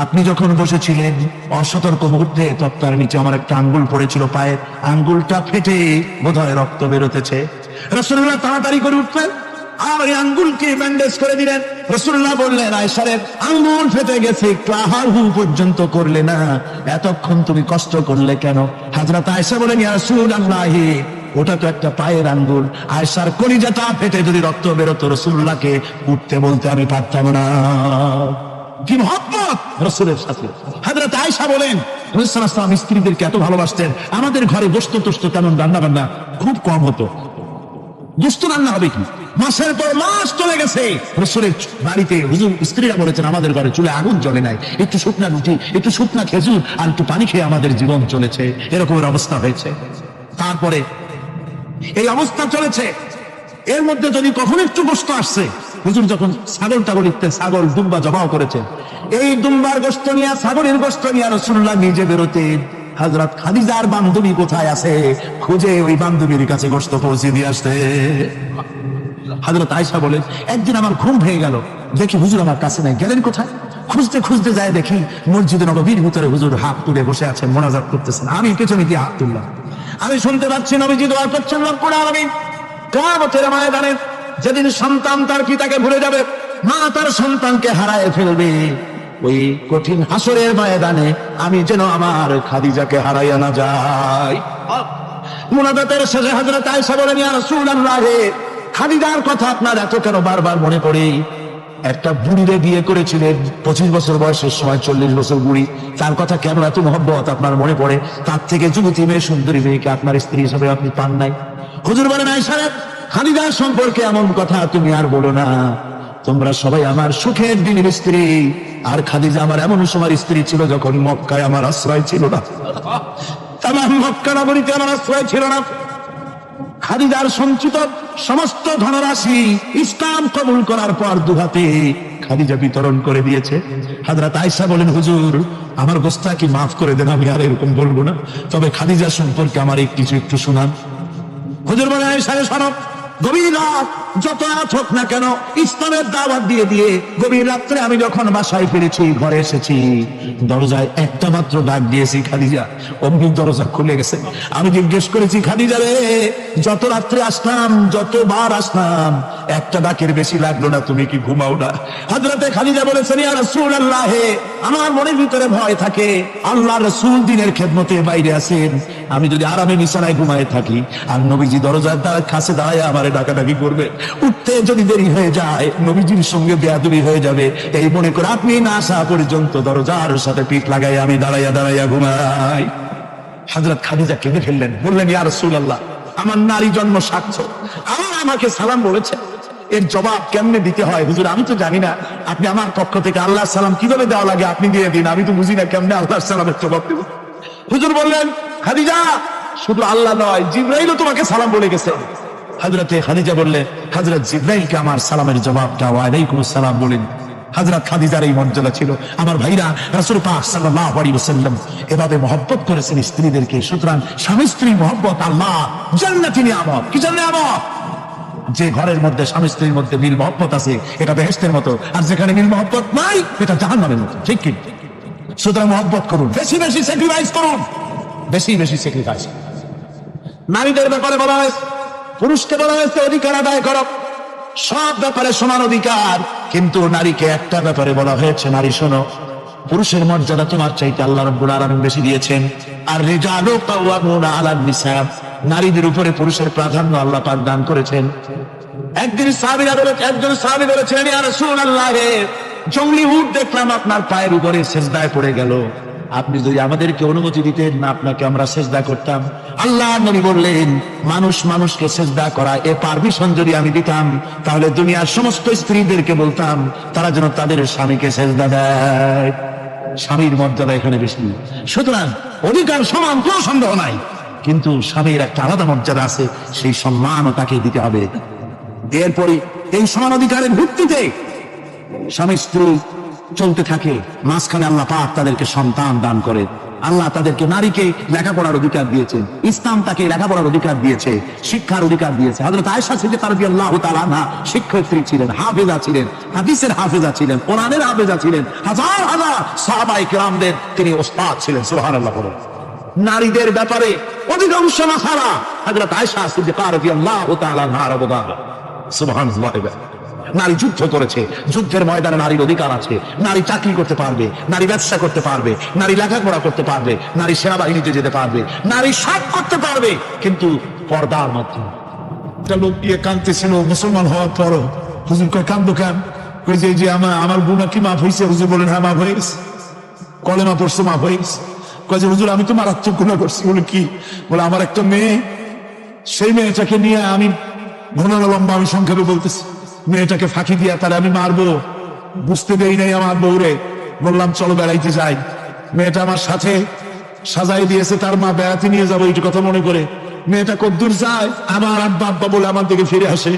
আপনি যখন বসেছিলেন অসতর্ক মুহূর্তে তক্তার নিচে আমার একটা আঙ্গুল পড়েছিল, পায়ের আঙ্গুলটা ফেটে বোধহয় রক্ত বেরোতেছে। রাসূলুল্লাহ তাড়াতাড়ি করে উঠলেন আর ওই আঙ্গুলকে ব্যান্ডেজ করে দিলেন। রাসূলুল্লাহ বললেন, আয়েশা রে, আঙ্গুল ফেটে গেছে, একটু আহারহু পর্যন্ত করলে না, এতক্ষণ তুমি কষ্ট করলে কেন? হযরত আয়েশা বলেন, ইয়া রাসূলুল্লাহ, ওটা তো একটা পায়ের আঙ্গুল। আয়েশার কলিজাটা ফেটে যদি রক্ত বেরোতো, রাসূলুল্লাহকে উঠতে বলতে আমি পারতাম না। কি মহব্বত রাসূলের সাথে! হযরত আয়েশা বলেন, রাসূল সাল্লাল্লাহু আলাইহি ওয়াসাল্লাম স্ত্রীদেরকে এত ভালোবাসতেন, আমাদের ঘরে গোশত টোস্ত তেমন রান্না বান্না খুব কম হতো। গোশত রান্না হবে কি, মাসের পর মাস চলে গেছে, রাসূলের বাড়িতে হুজুর স্ত্রীরা বলেছেন আমাদের ঘরে চুলে আগুন জ্বলে নাই, একটু শুকনা রুটি, একটু শুকনা খেজুর আর একটু পানি খেয়ে আমাদের জীবন চলেছে। এরকমের অবস্থা হয়েছে। তারপরে এই অবস্থা চলেছে, এর মধ্যে যদি কখনো একটু গোশত আসছে, হুজুর যখন ছাগল দুম্বা জবাও করেছে, এই দুম্বার গোশত নিয়ে, ছাগলের গোশত নিয়ে রাসূলুল্লাহ নিজে বেরোতেন। হযরত খাদিজার বান্ধবী কোথায় আছে খুঁজে ওই বান্ধবীর কাছে গোশত পৌঁছে দিয়ে আসতে। হযরত আয়েশা বলেন, একদিন আমার ঘুম ভেঙে গেল, দেখি হুজুর আমার কাছে নাই, গেলেন কোথায়? খুঁজতে খুঁজতে যায় দেখি মসজিদে নববীর ভিতরে হুজুর হাত তুলে বসে আছেন, মোনাজাত করতেছেন। আমি পেছনে দিয়ে হাত তুললাম, আমি শুনতে পাচ্ছি নবীজি দোয়া করছেন, রব্বুল আলামিন কিয়ামতের ময়দানে যেদিন সন্তান তার পিতাকে ভুলে যাবে, মা তার সন্তানকে হারায় ফেলবে, ওই কঠিন হাসরের ময়দানে আমি যেন আমার খাদিজাকে হারাইয়া না যাই। মুনাজাতের শেষে হযরত আয়েশা বলেন, ইয়া রাসূলুল্লাহ, খাদিজার কথা আপনার এত কেন বারবার মনে পড়ে? একটা বুড়িরে বিয়ে করেছিলেন 25 বছর বয়সের সময়, 40 বছর বুড়ি, তার কথা কেন এত মহব্বত আপনার মনে পড়ে? তার থেকে যুবতী মেয়ে, সুন্দরী মেয়েকে আপনার স্ত্রী হিসেবে আপনি পান নাই। হুজুর বলেন, আয়েশা রে, খাদিজার সম্পর্কে এমন কথা তুমি আর বলো না, তোমরা সবাই আমার সুখের দিনের স্ত্রী, আর খাদিজা আমার এমন সময় স্ত্রী ছিল যখন মক্কায় আমার আশ্রয় ছিল না, তামাম মক্কা নগরীতে আমার আশ্রয় ছিল না। খাদিজার সঞ্চিত সমস্ত ধনরাশি ইসলাম কবুল করার পর দুহাতে খাদিজা বিতরণ করে দিয়েছে। হযরত আয়েশা বলেন, হুজুর আমার গোস্তাকি মাফ করে দেন, আমি আর এরকম বলবো না, তবে খাদিজা সম্পর্কে আমার কিছু একটু শোনান। হুজুর বলেন, আয়েশা শোনো, গভীর রাত যত রাত হোক না কেন ইসলামের দাওয়াত দিয়ে দিয়ে গভীর রাত্রে আমি যখন বাসায় ফিরেছি, ঘরে এসেছি, দরজায় একটা মাত্র ডাক দিয়েছি, খাদিজা। অমনি দরজা খুলে গেছে। আমি জিজ্ঞেস করেছি, খাদিজা রে, যত রাত্রে আসলাম, যতবার আসলাম, একটা ডাকের বেশি লাগলো না, তুমি কি ঘুমাও না? হযরতে খাদিজা বলেছেন, ইয়া রাসূলুল্লাহ, আমার মনের ভিতরে ভয় থাকে, আল্লাহর রাসূল দিনের খেদমতে বাইরে আছেন, আমি যদি আরামে বিছানায় ঘুমায় থাকি আর নবীজি দরজার কাছে দাঁড়ায় আমারে ডাকাডাকি করবে, উঠতে যদি দেরি হয়ে যায় নবীজির সঙ্গে বেয়াদবি হয়ে যাবে, এই মনে করে আপনি না আসা পর্যন্ত দরজার সাথে পিঠ লাগাই আমি দাঁড়াইয়া দাঁড়াইয়া ঘুমাই। হযরত খাদিজা কেঁদে ফেললেন, বললেন, ইয়া রাসূলুল্লাহ, আমার নারী জন্ম সাক্ষ্য, আমার আমাকে সালাম বলেছে, এর জবাব কেমনে দিতে হয় হুজুর আমি তো জানি না, আপনি আমার পক্ষ থেকে আল্লাহর সালাম কিভাবে দেওয়া লাগে আপনি দিয়ে দিন, আমি তো বুঝি না কেমনে আল্লাহর সালামের জবাব দেব। হুজুর বললেন, খাদিজা, শুধু আল্লাহ নয়, জিবরাইলও তোমাকে সালাম বলে গেছে। হযরতে খাদিজা বললেন, হযরত জিবরাইলকে আমার সালামের জবাবটা ওয়া আলাইকুমুস সালাম বলেন। হযরত খাদিজার এই মর্যাদা ছিল। আমার ভাইরা, রাসূল পাক সাল্লাল্লাহু আলাইহি ওয়াসাল্লাম এভাবে মহব্বত করেছেন স্ত্রীদেরকে। সুতরাং স্বামী স্ত্রী মহব্বত আল্লাহ জান্নাতি নিয়ামত। কি নিয়ামত? যে ঘরের মধ্যে স্বামী স্ত্রীর মধ্যে মিল মহব্বত আছে এটা বেহেশতের মতো, আর যেখানে মিল মহব্বত নাই এটা জাহান্নামের মতো। ঠিক কি? সুতরাং মহব্বত করুন, বেশি বেশি স্যাক্রিফাইস করুন, বেশি বেশি স্যাক্রিফাইস। নারীদের ব্যাপারে বলা হয়েছে, পুরুষকে বলা হয়েছে অধিকার আদায় করো, সব ব্যাপারে সমান অধিকার, কিন্তু নারীকে একটা ব্যাপারে বলা হয়েছে, নারী শোনো, পুরুষের মর্যাদা তোমার চাইতে আল্লাহ রাব্বুল আলামিন বেশি দিয়েছেন। আর রিজালু কাওয়ামুনা আলান নিসা, নারীদের উপরে পুরুষের প্রাধান্য আল্লাহ পাক দান করেছেন। একজন সাহাবী বলেছেন, ইয়া রাসূলুল্লাহ, জঙ্গলি উট দেখলাম আপনার পায়ের উপরে সেজদায় পড়ে গেল, আপনি যদি আমাদেরকে অনুমতি দিতেন না আপনাকে আমরা সেজদা করতাম। আল্লাহ নবী বললেন, মানুষ মানুষকে সেজদা করা এ পারমিশন যদি আমি দিতাম তাহলে দুনিয়ার সমস্ত স্ত্রীদেরকে বলতাম তারা যেন তাদের স্বামীকে সেজদা দেয়। স্বামীর মর্যাদা এখানে বেশি। সুতরাং অধিকার সমান, কোনো সন্দেহ নাই, কিন্তু স্বামীর একটা আলাদা মর্যাদা আছে, সেই সম্মানও তাকে দিতে হবে। এরপরে এই সমান অধিকারের ভিত্তিতে স্বামী স্ত্রী চলতে থাকে, মাঝখানে আল্লাহ পাক তাদেরকে সন্তান দান করে। আল্লাহ তাদেরকে, নারীকে লেখাপড়ার অধিকার দিয়েছেন, ইসলাম তাকে লেখাপড়ার অধিকার দিয়েছে, শিক্ষার অধিকার দিয়েছে। হযরত আয়েশা সিদ্দিকা রাদিয়াল্লাহু তাআলা আনহা শিক্ষয়িত্রী ছিলেন, হাফেজা ছিলেন, হাদিসের হাফেজা ছিলেন, কোরআনের হাফেজা ছিলেন, হাজার হাজার সাহাবায়ে কেরামদের তিনি ওস্তাদ ছিলেন। সুবহানাল্লাহ বলেন। নারীদের ব্যাপারে অধিকাংশ মাসালা হযরত আয়েশা সিদ্দিকা রাদিয়াল্লাহু তাআলা আনহার অবদান। সুবহানাল্লাহ। নারী যুদ্ধ করেছে, যুদ্ধের ময়দানে নারীর অধিকার আছে, নারী চাকরি করতে পারবে, নারী ব্যবসা করতে পারবে, নারী লেখাপড়া করতে পারবে, নারী সেনাবাহিনীতে যেতে পারবে, নারী সব করতে পারবে, কিন্তু পর্দার মাধ্যমে। একটা লোক গিয়ে কাঁদতেছিল মুসলমান হওয়ার পরও। হুজুর কয়, কান্দো কেন? কই যে আমার গুনাহ কি মাফ হয়েছে? হুজুর বলেন, হ্যাঁ মাফ হয়ে গেছে, কলেমা পড়ছে, মাফ হয়ে গেছে। কয় যে হুজুর আমি তো মারাত্মক গুনাহ করছি। বলে কি? বলে আমার একটা মেয়ে, সেই মেয়েটাকে নিয়ে আমি ঘনানো লম্বা, আমি সংক্ষেপে বলতেছি, মেয়েটাকে ফাঁকি দিয়া তারা আমি মারবো, বুঝতে দেই নাই আমার বউরে, বললাম চলো বেড়াইতে যাই। মেয়েটা আমার সাথে সাজাই দিয়েছে, তার মা বেড়াতে নিয়ে যাবো এই কথা মনে করে। মেয়েটা কদ্দূর যায়, আবার আব্বা আব্বা বলে আমার দিকে ফিরে আসে,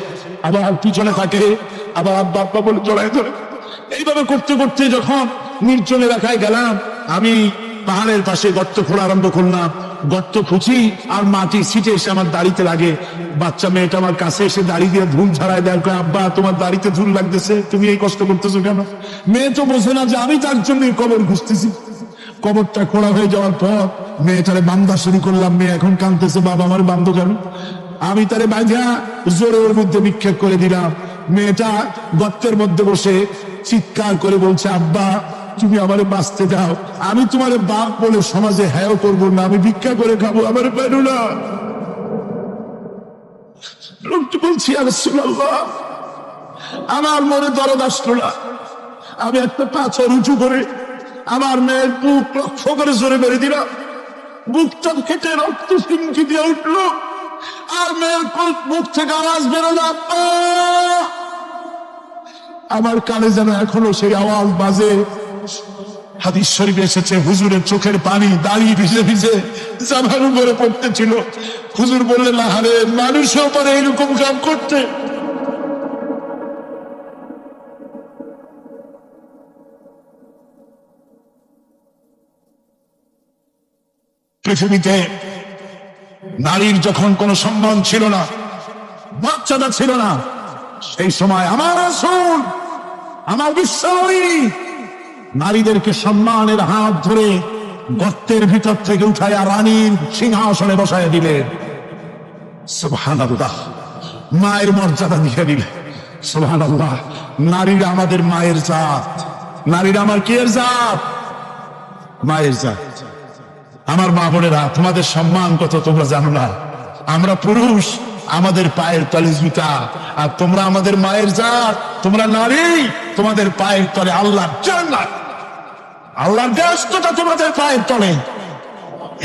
আবার পিছনে থাকে, আবার আব্বা আব্বা বলে জড়ায় ধরে। এইভাবে করতে করতে যখন নির্জন এলাকায় গেলাম, আমি পাহাড়ের পাশে গর্ত খোঁড়া আরম্ভ করলাম। গর্ত খুঁজি আর মাটি ছিটে এসে আমার দাড়িতে লাগে। বাচ্চা মেয়েটা আমার কাছে এসে দাড়ি দিয়ে ধুল ঝাড়ায় দেয়, আব্বা তোমার দাড়িতে ধুল লাগতেছে, তুমি এই কষ্ট করতেছো কেন? মেয়ে তো বোঝে না যে আমি তার জন্য কবর খুঁজতেছি। কবরটা খোঁড়া হয়ে যাওয়ার পর মেয়েটারে বান্ধা শুরু করলাম। মেয়ে এখন কাঁদতেছে, বাবা আমার বান্ধব কেন? আমি তারে বাঁধা জোরে ওর মধ্যে নিক্ষেপ করে দিলাম। মেয়েটা গর্তের মধ্যে বসে চিৎকার করে বলছে, আব্বা তুমি আমারে বাঁচতে দাও, আমি তোমার বাপ বলে সমাজে হ্যাঁ করবো না, আমি ভিক্ষা করে খাবো, আমার পেরো না। লোকটি বলছি, ইয়া রাসূলুল্লাহ, আমার মনে দরদ আসলো না। আমি একটা পাথর উঁচু করে আমার মেয়ের বুক লক্ষ্য করে জোরে মেরে দিলাম। বুকটা কেটে রক্ত সিমকি দিয়ে উঠলো, আর মেয়ের মুখ থেকে আওয়াজ বেরোলো, আব্বা। আমার কানে যেন এখনো সেই আওয়াজ বাজে। হাদিস শরীফে এসেছে, হুজুরের চোখের পানি দাঁড়িয়ে ভিজে ভিজে জামার উপরে পড়তেছিল। হুজুর বললেন, আরে মানুষও পারে এরকম কাম করতে। পৃথিবীতে নারীর যখন কোনো সম্মান ছিল না, মর্যাদা ছিল না। সেই সময় আমার রাসূল, আমার বিশ্বনবী নারীদেরকে সম্মানের হাত ধরে গর্তের ভিতর থেকে উঠাইয়া রানীর সিংহাসনে বসাইয়া দিলেন। সুবহানাল্লাহ, মায়ের মর্যাদা দিয়ে দিলেন। সুবহানাল্লাহ, নারীরা আমাদের মায়ের জাত, নারীরা আমার কি এর জাত? মায়ের জাত। আমার মা বোনেরা, তোমাদের সম্মান কত তোমরা জানো না। আমরা পুরুষ, আমাদের পায়ের তলে জুতা, আর তোমরা আমাদের মায়ের জাত। তোমরা নারী, তোমাদের পায়ের তলে আল্লাহর জান্নাত, আল্লাহর ব্যস্ততা তোমাদের পায়ের তলে।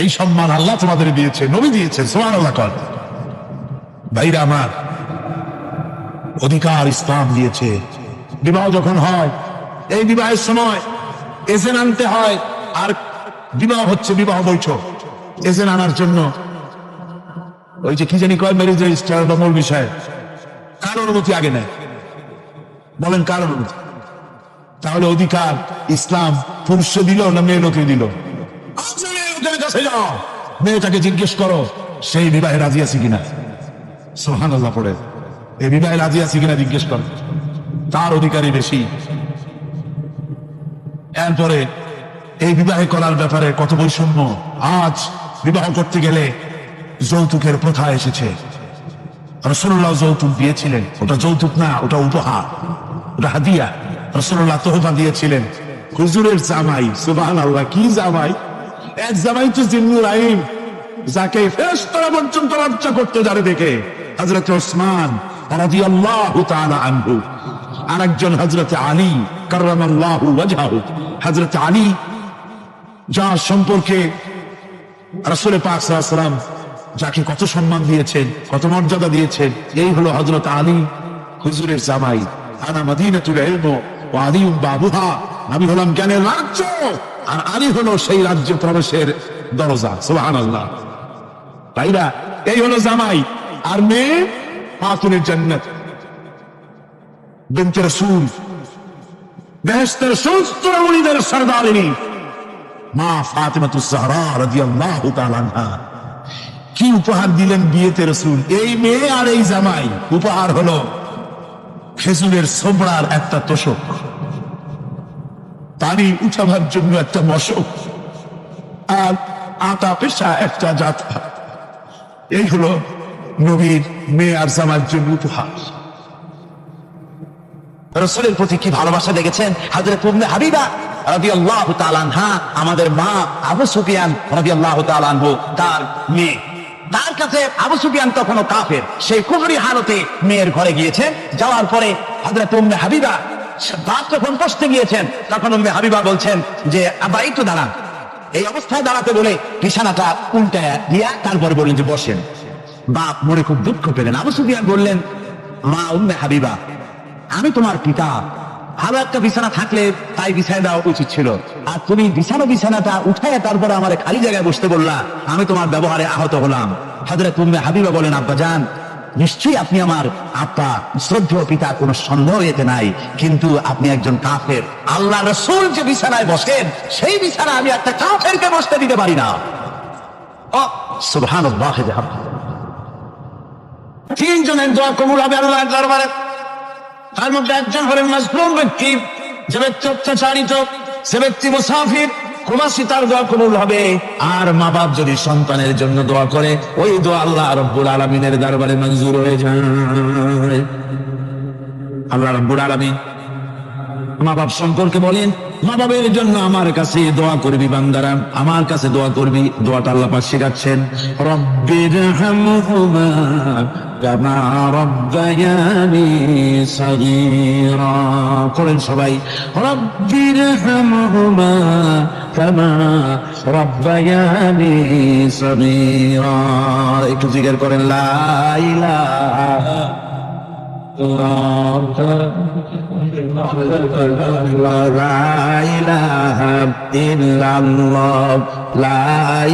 এই সম্মান আল্লাহ তোমাদের দিয়েছে, নবী দিয়েছে। সুবহানাল্লাহ। কর ভাইরা আমার, অধিকার ইসলাম দিয়েছে। বিবাহ যখন হয়, এই বিবাহের সময় এজেন্ট আনতে হয়। আর বিবাহ হচ্ছে বিবাহ বৈঠক, এজেন্ট আনার জন্য ওই যে কি জানি কয়, ম্যারেজ রেজিস্ট্রার বা মূল বিষয়, কার অনুমতি আগে নেয়? বলেন কার অনুমতি? তাহলে অধিকার ইসলাম পুরুষে দিল না মেয়ে লোকে দিল? মেয়ের কাছে যাও, মেয়েটাকে জিজ্ঞেস করো সেই বিবাহে রাজি আছে কিনা। সুবহানাল্লাহ পড়ে, এই বিবাহে রাজি আছে কিনা জিজ্ঞেস করো, তার অধিকারই বেশি। এরপরে এই বিবাহে করার ব্যাপারে কত বৈষম্য। আজ বিবাহ করতে গেলে যৌতুকের প্রথা এসেছে। রাসূলুল্লাহ যৌতুক দিয়েছিলেন, ওটা যৌতুক না, ওটা উপহার, ওটা হাদিয়া। রাসূলুল্লাহ তোহফা দিয়েছিলেন হুজুরের জামাই। সুবহানাল্লাহ, কি জামাই! এক জামাই তো জিন্নুল আইন, যাকে ফেরেশতারা পর্যন্ত লজ্জা করতে জানে দেখে, হযরত ওসমান রাদিয়াল্লাহু তাআলা আনহু। আরেকজন হযরত আলী কাররামাল্লাহু ওয়াজহাহু। হযরত আলী, যার সম্পর্কে রাসূল পাক সাল্লাল্লাহু আলাইহি ওয়াসাল্লাম যাকে কত সম্মান দিয়েছেন, কত মর্যাদা দিয়েছেন, এই হলো হযরত আলী হুজুরের জামাই। আনা মাদিনাতুল ইলম ওয়া আলিউম বাবুহা। আমি হলাম জ্ঞানের রাজ্য, আর আলী হলো সেই রাজ্য প্রবেশের দরজা। সুবহানাল্লাহ। তাইরা, এই হলো জামাই। আর মেয়ে ফাতুনের জান্নাত, বিনতে রাসূল, বেহেশতের সমস্ত রমণীদের সরদারিনী মা ফাতিমাতুজ জাহরা রাদিয়াল্লাহু তাআলা আনহা। কি উপহার দিলেন বিয়েতে রাসূল? এই মেয়ে আর এই জামাই। উপহার হলো খেজুরের ছোবড়ার একটা তোষক, পানি উঠাবার জন্য একটা মশক, আর আটা পেশা একটা জাতা। এই হলো নবীর মেয়ে আর জামাইয়ের জন্য উপহার। রাসূলের প্রতি কি ভালোবাসা দেখেছেন। হযরত উম্মে হাবিবা রাদিয়াল্লাহু তাআলা আনহা, আমাদের মা আবু সুফিয়ান রাদিয়াল্লাহু তাআলা আনহু, তার মেয়ে। তার কাছে আবু সুফিয়ান তখনও কাফের। সেই কুফরি হালতে মেয়ের ঘরে গিয়েছেন। যাওয়ার পরে হযরত উম্মে হাবিবা বাপ যখন বসতে গিয়েছেন, তখন উম্মে হাবিবা বলছেন যে আব্বা একটু দাঁড়ান। এই অবস্থায় দাঁড়াতে বলে বিছানাটা উল্টায় দিয়া তারপরে বললেন যে বসেন। বাপ মনে খুব দুঃখ পেলেন। আবু সুফিয়ান বললেন, মা উম্মে হাবিবা, আমি তোমার পিতা, ভালো একটা বিছানা থাকলে তাই বিছানা দেওয়া উচিত ছিল। আর তুমি বিছানাটা উঠায় তারপরে আমার খালি জায়গায় বসতে বললা, আমি তোমার ব্যবহারে আহত হলাম। হযরত উম্মে হাবিবা বলেন, আব্বা জান, নিশ্চয়ই আপনি আমার আব্বা, শ্রদ্ধেয় পিতা, কোনো সন্দেহ এতে নাই, কিন্তু আপনি একজন কাফের। আল্লাহ রাসূল যে বিছানায় বসেন, সেই বিছানা আমি একটা কাফেরকে বসতে দিতে পারি না। সুবহানাল্লাহ। তিনজনের দোয়া কবুল হবে আল্লাহর দরবারে। তার মধ্যে একজন হলেন মাজলুম ব্যক্তি, যে ব্যক্তি অত্যাচারিত, সে ব্যক্তি মুসাফির, প্রবাসী, তার দোয়া কবুল হবে। আর মা বাপ যদি সন্তানের জন্য দোয়া করে, ওই দোয়া আল্লাহ রাব্বুল আলামিনের দরবারে মঞ্জুর হয়ে যায়। আল্লাহ রাব্বুল আলামিন মা বাপ সম্পর্কে বলেন, মা বাবের জন্য আমার কাছে দোয়া করবি বান্দারা, আমার কাছে দোয়া করবি। দোয়াটা আল্লাহ পাক শেখাচ্ছেন, রব্বিরহামহুমা কামা রাব্বায়ানি সাগীরা। করেন সবাই, রব্বিরহামহুমা কামা রাব্বায়ানি সাগীরা। একটু জিকির করেন, লা ইলাহা لا إله إلا الله لا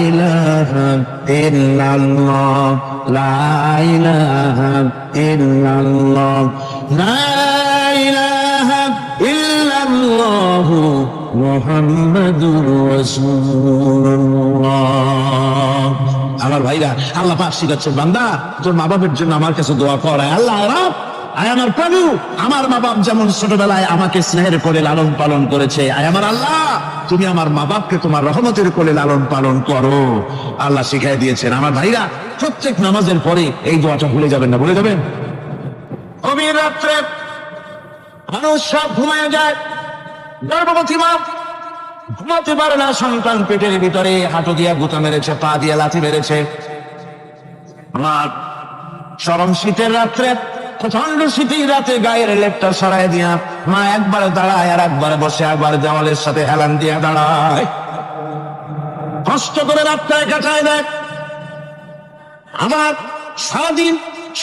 إله إلا الله لا إله إلا الله لا إله إلا الله محمد رسول الله আমার ভাইরা, আল্লাহ পাক শিখাচ্ছে, বান্দা তোর মা বাপের জন্য আমার কাছে দোয়া কর। আল্লাহ রাব, আয় আমার প্রভু, আমার মা বাপ যেমন ছোটবেলায় আমাকে স্নেহের করে লালন পালন করেছে, আয় আমার আল্লাহ তুমি আমার মা বাপকে তোমার রহমতের কোলে লালন পালন করো। আল্লাহ শিখাই দিয়েছেন। আমার ভাইরা, প্রত্যেক নামাজের পরে এই দোয়াটা ভুলে যাবেন না, ভুলে যাবেন। গভীর রাত্রে মানুষ সব ঘুমায় যায়, গর্ভবতী মা ঘুমাতে পারে না, সন্তান পেটের ভিতরে হাঁটু দিয়া গুঁতো মেরেছে, পা দিয়া লাথি মেরেছে। আমার চরম শীতের রাত্রে, প্রচন্ড শীতের রাতে গায়ের লেপটা সরাই দিয়া মা একবারে দাঁড়ায় আর একবারে বসে, একবার দেওয়ালের সাথে হেলান দিয়া দাঁড়ায়, কষ্ট করে রাতটায় কাটায় দেয়। আবার সারাদিন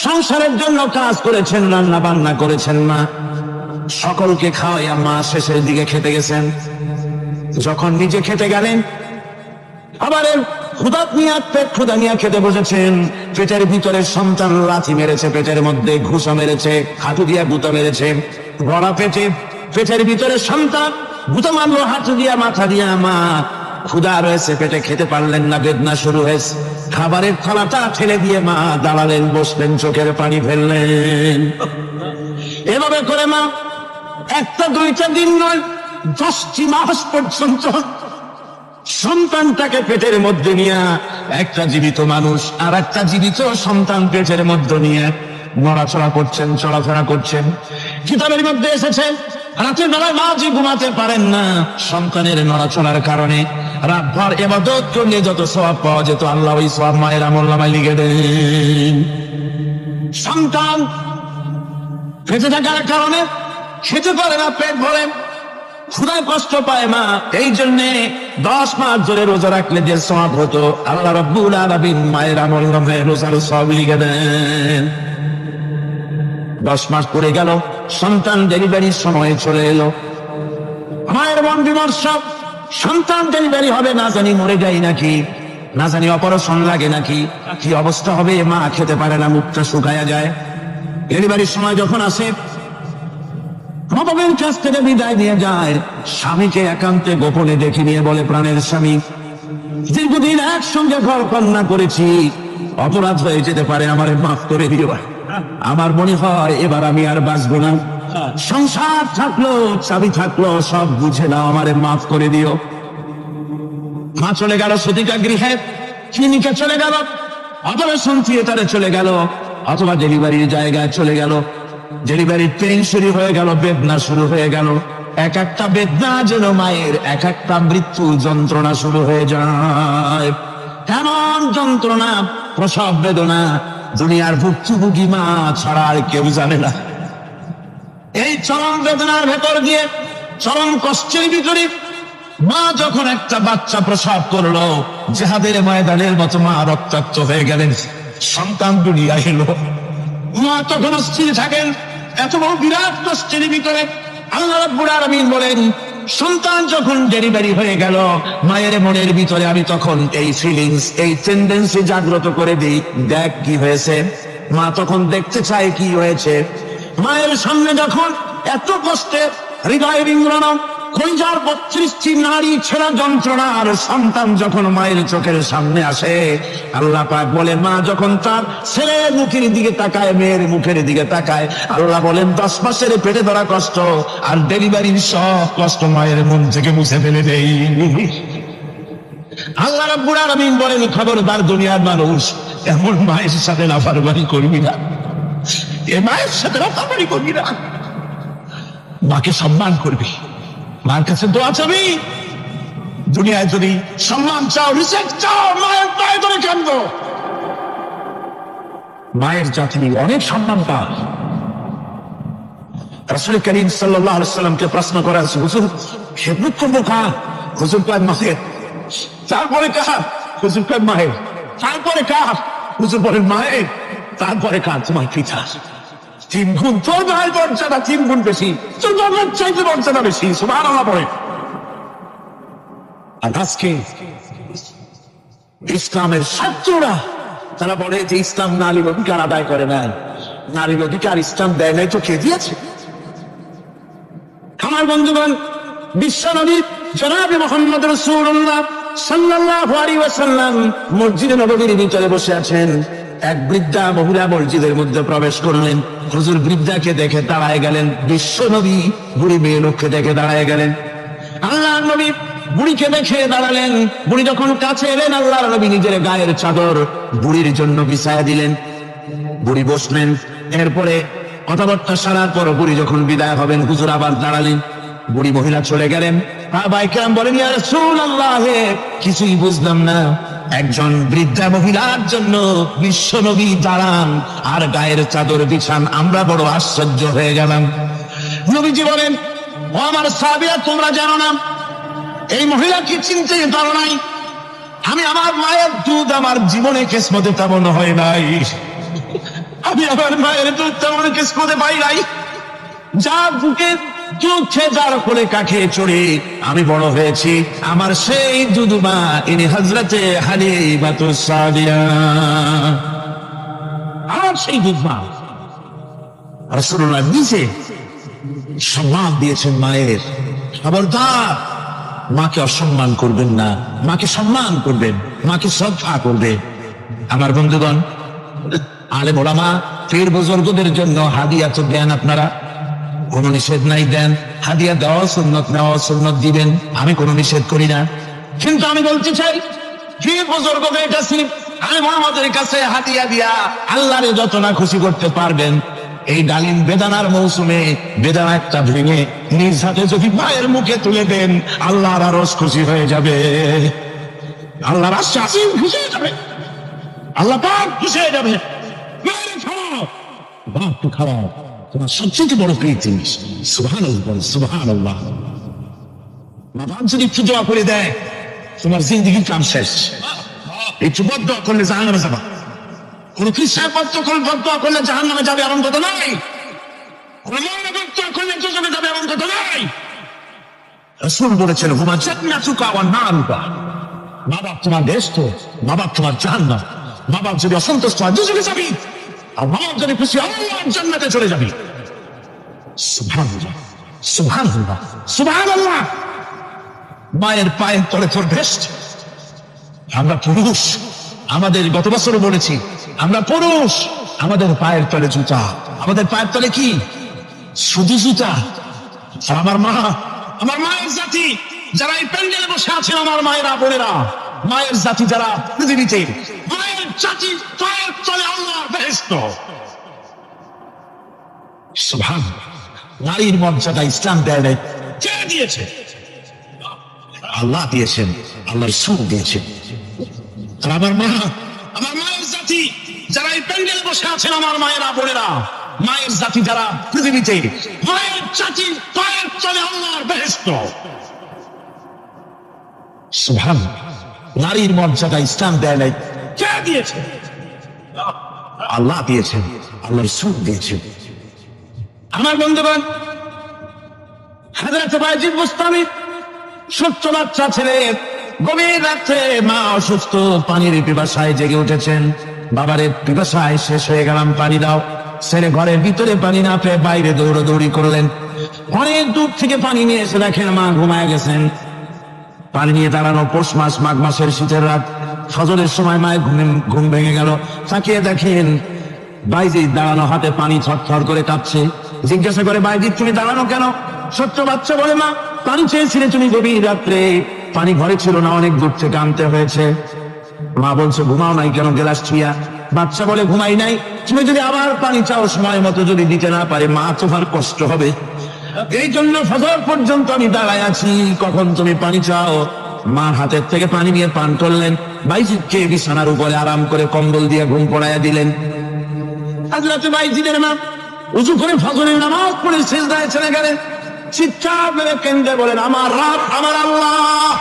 সংসারের জন্য কাজ করেছেন, রান্না বান্না করেছেন, মা সকলকে খাওয়াইয়া মা শেষের দিকে খেতে গেছেন। যখন নিজে খেতে গেলেন, আবার ক্ষুধা নিয়ে খেতে বসেছেন, পেটের ভিতরে সন্তান লাথি মেরেছে, পেটের মধ্যে ঘুষা মেরেছে, হাঁটু দিয়া গুঁতো মেরেছে, ভরা পেটে পেটের ভিতরে সন্তান গুঁতো মারলো হাঁটু দিয়া, মাথা দিয়া। মা ক্ষুধা রয়েছে, পেটে খেতে পারলেন না, বেদনা শুরু হয়েছে। খাবারের থালাটা ঠেলে দিয়ে মা দাঁড়ালেন, বসলেন, চোখের পানি ফেললেন। এভাবে করে মা একটা দুইটা দিন নয়, 10টি মাস পর্যন্ত সন্তানটাকে পেটের মধ্যে নিয়ে, একটা জীবিত মানুষ আর একটা জীবিত সন্তান পেটের মধ্যে নিয়ে নড়াচড়া করছেন, চলাফেরা করছেন। কিতাবের মধ্যে এসেছে, রাতের বেলায় মা যে ঘুমাতে পারেন না, সন্তানের নড়াচড়ার কারণে রাতভর ইবাদত করলে যত সওয়াব পাওয়া যেত, আল্লাহ ওই সওয়াব মায়ের আমলনামায় লিখে দেন। সন্তান বেঁচে থাকার কারণে খেতে পারে না, পেট ভরে, ক্ষুধায় কষ্ট পায় মা, এই জন্য 10 মাস ধরে রোজা রাখলে যে সওয়াব হতো, আল্লাহ রাব্বুল আলামিন মায়ের আমলনামায় রোজার সওয়াব লিখে দেন। 10 মাস পরে গেল, সন্তান ডেলিভারির সময় চলে এলো। মায়ের মন বিমর্ষ, সন্তান ডেলিভারি হবে, না জানি মরে যাই নাকি, না জানি অপারেশন লাগে নাকি, কি অবস্থা হবে। মা খেতে পারে না, মুখটা শুকায়া যায়। ডেলিভারির সময় যখন আসে, বাবার কাছ থেকে বিদায় নিয়ে যায়, স্বামীকে একান্তে গোপনে দেখে নিয়ে বলে, প্রাণের স্বামী, দীর্ঘদিন একসঙ্গে ঘর কন্যা করেছি, অপরাধ হয়ে যেতে পারে, আমারে মাফ করে দিও। আমার মনে হয় এবার আমি আর বাঁচবো না, সংসার থাকলো, চাবি থাকলো, সব বুঝে নাও, আমারে মাফ করে দিও। মা চলে গেল সতিকা গৃহে, ক্লিনিকে চলে গেল, অপারেশন থিয়েটারে চলে গেল, অথবা ডেলিভারির জায়গায় চলে গেল। ডেলিভারির পেইন শুরু হয়ে গেল, বেদনা শুরু হয়ে গেল। এক একটা বেদনা যেন মায়ের এক একটা মৃত্যু যন্ত্রণা শুরু হয়ে যায়। এমন যন্ত্রণা, প্রসব বেদনা দুনিয়ার ভুক্তভোগী মা ছাড়া আর কেউ জানে না। এই চরম বেদনার ভেতর দিয়ে, চরম কষ্টের ভিতরে মা যখন একটা বাচ্চা প্রসব করলো, জিহাদের ময়দানের মতো মা রক্তাক্ত হয়ে গেলেন, সন্তান দুনিয়া এলো। মা তখন অস্থির থাকেন, এত বড় বিরাট কষ্টের ভিতরে। আল্লাহ রাব্বুল আলামিন বলেন, সন্তান যখন ডেলিভারি হয়ে গেল, মায়ের মনের ভিতরে আমি তখন এই ফিলিংস, এই টেন্ডেন্সি জাগ্রত করে দিই, দেখ কি হয়েছে। মা তখন দেখতে চায় কি হয়েছে। মায়ের সামনে যখন এত কষ্টে হৃদয় বিঙ্গড়ানো, কলিজার 32টি নারী ছেঁড়া যন্ত্রণা আর সন্তান যখন মায়ের চোখের সামনে আসে, আল্লাহ পাক বলেন, মা যখন তার ছেলের মুখের দিকে তাকায়, মেয়ের মুখের দিকে তাকায়, আল্লাহ বলেন 10 মাসের পেটে ধরা কষ্ট আর ডেলিভারির সব কষ্ট মায়ের মন থেকে মুছে ফেলে দেই। আল্লাহ রাব্বুল আলামিন বলেন, খবরদার দুনিয়ার মানুষ, এমন মায়ের সাথে নাফরমানি করবি না, এ মায়ের সাথে নাফরমানি করবি না, মাকে সম্মান করবি, মার কাছে দোয়া চাবি। দুনিয়ায় যদি সম্মান চাও, রিসেক্ট চাও, মায়ের পায়ে ধরে কাঁদো। মায়ের জাতি অনেক সম্মান পায়। রাসূল করিম সাল্লাল্লাহু আলাইহি ওয়াসাল্লামকে প্রশ্ন করা হয়েছে, হুজুর খেদমত করবো কার? হুজুর কয় মায়ের। তারপরে কার? হুজুর কয় মায়ের। তারপরে কার? হুজুর বলেন মায়ের। তারপরে কার? তোমার পিতা। 3 গুণ তোর ভাই মর্যাদা 3 গুণ বেশি, তোর বাবার চাইতে মর্যাদা বেশি। সুবহানাল্লাহ বলে। আর আজকে ইসলামের ছাত্ররা তারা বলে যে ইসলাম নারীর অধিকার আদায় করে না। নারীর অধিকার ইসলাম দেয় নাই তো কে দিয়েছে? আমার বন্ধুগণ, বিশ্বনবী জনাবে মুহাম্মদ রাসূলুল্লাহ সাল্লাল্লাহু আলাইহি ওয়াসাল্লাম মসজিদে নববীর ভিতরে বসে আছেন। এক বৃদ্ধা মহিলা মসজিদের মধ্যে প্রবেশ করলেন। হুজুর বৃদ্ধাকে দেখে দাঁড়ায় গেলেন। বিশ্ব নবী বুড়ি মেয়ে লোককে দেখে দাঁড়ায় গেলেন। আল্লাহর নবী বুড়িকে দেখে দাঁড়ালেন। বুড়ি যখন কাছে এলেন, আল্লাহর নবী নিজের গায়ের চাদর বুড়ির জন্য বিছায়া দিলেন। বুড়ি বসলেন। এরপরে কথাবার্তা সারার পর বুড়ি যখন বিদায় হবেন, হুজুর আবার দাঁড়ালেন। বুড়ি মহিলা চলে গেলেন। সাহাবায়ে কেরাম বলেন, ইয়া রাসূলুল্লাহ, কিছুই বুঝলাম না। একজন বৃদ্ধা মহিলার জন্য বিশ্ব নবী দাঁড়ান আর গায়ের চাদর বিছান, আমরা বড় আশ্চর্য হয়ে গেলাম। নবীজি বলেন, ও আমার সাহাবীরা, তোমরা জানো না এই মহিলাকে চিনতে পারো নাই? আমি আমার মায়ের দুধ আমার জীবনে কিসমতে তেমন হয় নাই। আমি আমার মায়ের দুধ তেমন কিসমতে পাই নাই। যা বুকে দুধ খেয়ে যার কোলে কাকে চড়ে আমি বড় হয়েছি, আমার সেই দুধমা ইনি হযরতে হালিমাতুস সাদিয়া, আর সেই দুধমা। রাসূলুল্লাহ নিজে সম্মান দিয়েছেন মায়ের। খবরদার, মাকে অসম্মান করবেন না, মাকে সম্মান করবেন, মাকে শ্রদ্ধা করবে। আমার বন্ধুগণ, আলেম ওলামা পীর বুজুর্গদের জন্য হাদিয়া তো দেন, আপনারা কোনো নিষেধ নাই, দেন। হাদিয়া দেওয়া সুন্নত, নেওয়া সুন্নত, দিবেন, আমি কোনো নিষেধ করি না। কিন্তু আমি বলতে চাই, পীর বুজুর্গদের কাছে, আলেম ওলামাদের কাছে হাদিয়া দিয়া আল্লাহরে যত না খুশি করতে পারবেন, এই ডালিম বেদানার মৌসুমে বেদানা একটা ভেঙে নিজ হাতে যদি মায়ের মুখে তুলে দেন, আল্লাহর আরশ খুশি হয়ে যাবে, আল্লাহর আশীর্বাদ খুশি হয়ে যাবে, আল্লাহ পাক খুশি হয়ে যাবে। মায়ের খাওয়াও, বাপ খাওয়াও, তোমার সবচেয়ে বড় প্রিয় জিনিস। সুবহানাল্লাহ, সুবহানাল্লাহ। মা বাপ যদি একটু দোয়া করে দেয়, তোমার জিন্দেগির কাম শেষ। একটু বদদোয়া করলে জাহান্নামে যাবা। কোন খ্রিস্টান বদদোয়া করলে জাহান্নামে যাবে এমন কথা নাই। কোন মৌলবি বদদোয়া করলে জাহান্নামে যাবে এমন কথা নাই। রাসূল বলেছেন, হুমা জান্নাতুকা ওয়া নারুকা। মা বাপ তোমার বেহেশত, মা বাপ তোমার জাহান্নাম। মা বাপ যদি অসন্তুষ্ট হয়, দুজনে যাবি, আর মা বাপ যদি খুশি হয়, আল্লাহর জান্নাতে চলে যাবি। সুবহানাল্লাহ, সুবহানাল্লাহ, সুবহানাল্লাহ। মায়ের পায়ের তলে তোর বেহেশত। আমরা পুরুষ, আমাদের গত বছরও বলেছি, আমরা পুরুষ, আমাদের পায়ের তলে জুতা। আমাদের পায়ের তলে কি? শুধু জুতা। আর আমার মা, আমার মায়ের জাতি যারা এই প্যান্ডেলে বসে আছেন, আমার মায়েরা, বোনেরা, মায়ের জাতি যারা পৃথিবীতে, মায়ের জাতি পায়ের তলে আল্লাহর বেহেশত। সুবহানাল্লাহ। নারীর মর্যাদা ইসলাম দেয় নাই, কে দিয়েছে? আল্লাহ দিয়েছেন, আল্লাহর রাসূল দিয়েছেন। আর আমার মা, আমার মায়ের জাতি যারা এই প্যান্ডেলে বসে আছেন, আমার মায়েরা, বোনেরা, মায়ের জাতি যারা পৃথিবীতে, মায়ের জাতি পায়ের তলে আল্লাহর বেহেশত। সুবহানাল্লাহ। নারীর মর্যাদা ইসলাম দেয় নাই, কে দিয়েছে? আল্লাহ দিয়েছেন, আল্লাহর রাসূল দিয়েছেন। আমার বন্ধুগণ, হযরত বায়জিদ বুস্তামি, ছোট্ট বাচ্চা ছেলে, গভীর রাত্রে মা অসুস্থ, পানির পিপাসায় জেগে উঠেছেন। বাবারে, পিপাসায় শেষ হয়ে গেলাম, পানি দাও। ছেলে ঘরের ভিতরে পানি না পেয়ে বাইরে দৌড়াদৌড়ি করলেন। অনেক দূর থেকে পানি নিয়ে এসে দেখেন মা ঘুমায় গেছেন। পানি নিয়ে দাঁড়ানো পৌষ মাস, মাঘ মাসের শীতের রাত, ফজরের সময় মায়ের ঘুম ভেঙে গেল। তাকিয়ে দেখেন বাইজিদ দাঁড়ানো, হাতে পানি থরথর করে কাঁপছে। জিজ্ঞাসা করে, বাইজিদ তুমি দাঁড়ানো কেন? ছোট্ট বাচ্চা বলে, মা পানি চেয়েছিলে তুমি গভীর রাত্রে, পানি ঘরে ছিল না, অনেক দূর থেকে আনতে হয়েছে। মা বলছে, ঘুমাও নাই কেন গেলাস ছুঁয়া? বাচ্চা বলে, ঘুমাই নাই, তুমি যদি আবার পানি চাও, সময় মতো যদি দিতে না পারে, মা তোমার কষ্ট হবে, এই জন্য ফজর পর্যন্ত আমি দাঁড়ায় আছি, কখন তুমি পানি চাও। মা হাতের থেকে পানি নিয়ে পান করলেন। বাইজিদকে বিছানার উপরে আরাম করে কম্বল দিয়ে ঘুম পড়াইয়া দিলেন। হযরত বাইজিদের মা উযু করে ফজরের নামাজ পড়ে সিজদায় চলে গেলেন। চিৎকার মেরে কেঁদে বলেন, আমার রব, আমার আল্লাহ,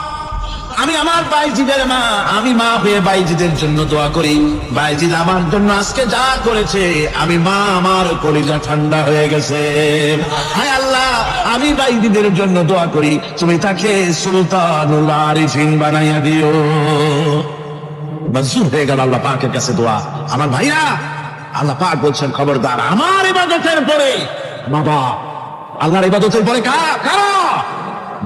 আমি আমার বাইজিদের মা, আমি মা হয়ে বাইজিদের জন্য দোয়া করি। বাইজিদ আমার জন্য আজকে যা করেছে, আমি মা, আমার কলিজা ঠান্ডা হয়ে গেছে। হায় আল্লাহ, আমি বাইজিদের জন্য দোয়া করি, তুমি তাকে সুলতানুল আরিফিন বানাইয়া দিও। মঞ্জুর হয়ে গেল আল্লাহ পাকের কাছে দোয়া। আমার ভাইরা, আল্লাহ পাক বলছেন, খবরদার, আমার ইবাদতের পরে মা বাপ, আল্লাহর ইবাদতের পরে কারা?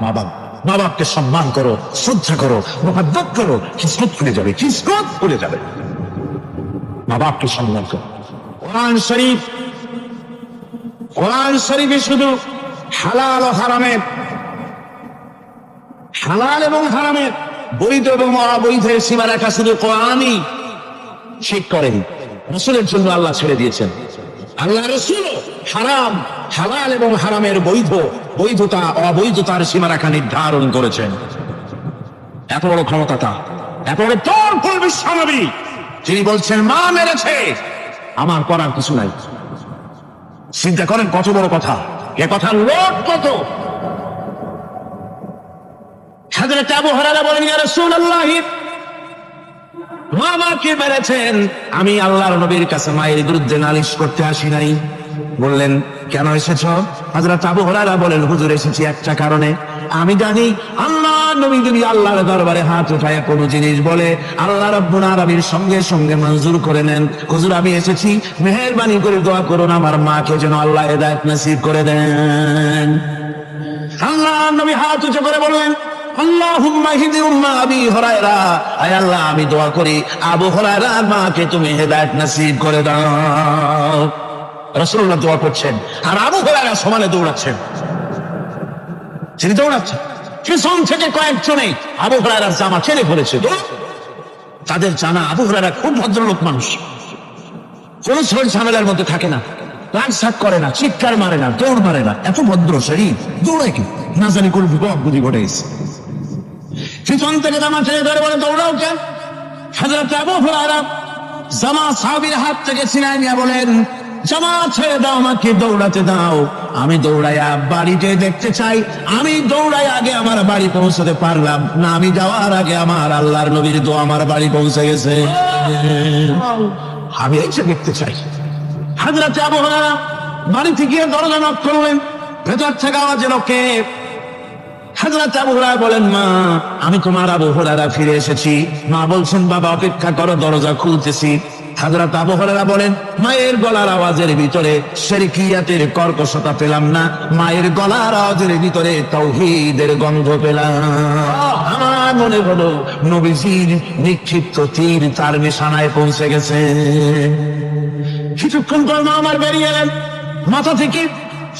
মা বাপ। মা বাপকে সম্মান করো, শ্রদ্ধা করো, মোহাব্বত করো, কিসমত খুলে যাবে, কিসমত খুলে যাবে। মা বাপকে সম্মান করো। কোরআন শরীফে শুধু হালাল ও হারামের, হালাল এবং হারামের, বৈধ এবং অবৈধের সীমারেখা শুধু কোরআনই ঠিক করেন, রাসূলের জন্য আল্লাহ ছেড়ে দিয়েছেন। আল্লাহ রাসূল হারাম, হালাল এবং হারামের বৈধতা অবৈধতার সীমারেখা নির্ধারণ করেছেন। এত বড় ক্ষমতা তার, এত বড় তোর বিশ্বনবী, যিনি বলছেন মা মেরেছে, আমার করার কিছু নাই। চিন্তা করেন কত বড় কথা, এ কথার লোক কত। হযরত আবু হুরায়রা বলেন, ইয়া রাসূলুল্লাহ, মা আমাকে মেরেছেন, আমি আল্লাহর নবীর কাছে মায়ের বিরুদ্ধে নালিশ করতে আসি নাই। বললেন, কেন এসেছ? হযরত আবু হুরায়রা বলেন, হুজুর এসেছি একটা কারণে। আমি জানি আল্লাহর নবী যদি আল্লাহর দরবারে হাত উঠায় কোনো জিনিস বলে, আল্লাহ রাব্বুল আলামিন সঙ্গে সঙ্গে মঞ্জুর করে নেন। হুজুর আমি এসেছি, মেহেরবানি করে দোয়া করুন আমার মাকে যেন আল্লাহ হেদায়েত নসিব করে দেন। আল্লাহর নবী হাত উঁচু করে বললেন, আল্লাহুম্মা হিদি উম্মা আবি হুরায়রা, আয় আল্লাহ আমি দোয়া করি আবু হুরায়রার মাকে তুমি হেদায়েত নসিব করে দাও। রাসূলুল্লাহ দোয়া করছেন আর আবু হুরায়রা সমানে দৌড়াচ্ছেন। তিনি দৌড়াচ্ছেন, পিছন থেকে কয়েকজনে আবু হুরায়রার জামা ছেড়ে ফেলেছে। তাদের জানা আবু হুরায়রা খুব ভদ্রলোক মানুষ, কোন ঝড় ঝামেলার মধ্যে থাকে না, রাগসাক করে না, চিৎকার মারে না, দৌড় মারে না, এত ভদ্র শরীর, দৌড়ায় কি না জানি কোন বিপদ বুঝি ঘটে গেছে। পিছন থেকে জামা ছেড়ে ধরে বলে, দৌড়াও কেন? হযরত আবু হুরায়রা জামা সাহাবীর হাত থেকে ছিনায় নিয়ে বলেন, জামা ছেড়ে দাও, আমাকে দৌড়াতে দাও। আমি দৌড়াইয়া বাড়িতে দেখতে চাই, আমি দৌড়াই আগে আমার বাড়ি পৌঁছতে পারলাম না, আমি যাওয়ার আগে আমার আল্লাহর নবীর দোয়া আমার বাড়ি পৌঁছে গেছে, আমি এসে দেখতে চাই। হযরত আবু হুরায়রা বাড়িতে গিয়ে দরজা নক করলেন, ভেতর থেকে আওয়াজ এলো, কে? হযরত আবু হুরায়রা বলেন, মা আমি তোমার আবু হুরায়রা ফিরে এসেছি। মা বলছেন, বাবা অপেক্ষা করো, দরজা খুলতেছি। হযরত আবু হুরায়রা বলেন, মায়ের গলার আওয়াজের ভিতরে শিরকিয়াতের কর্কশতা পেলাম না, মায়ের গলার আওয়াজের ভিতরে তাওহীদের গন্ধ পেলাম। আমার মনে হলো নবীজির নিক্ষিপ্ত তীর তার নিশানায় পৌঁছে গেছে। কিছুক্ষণ পর মা আমার বেরিয়ে এলেন, মাথা থেকে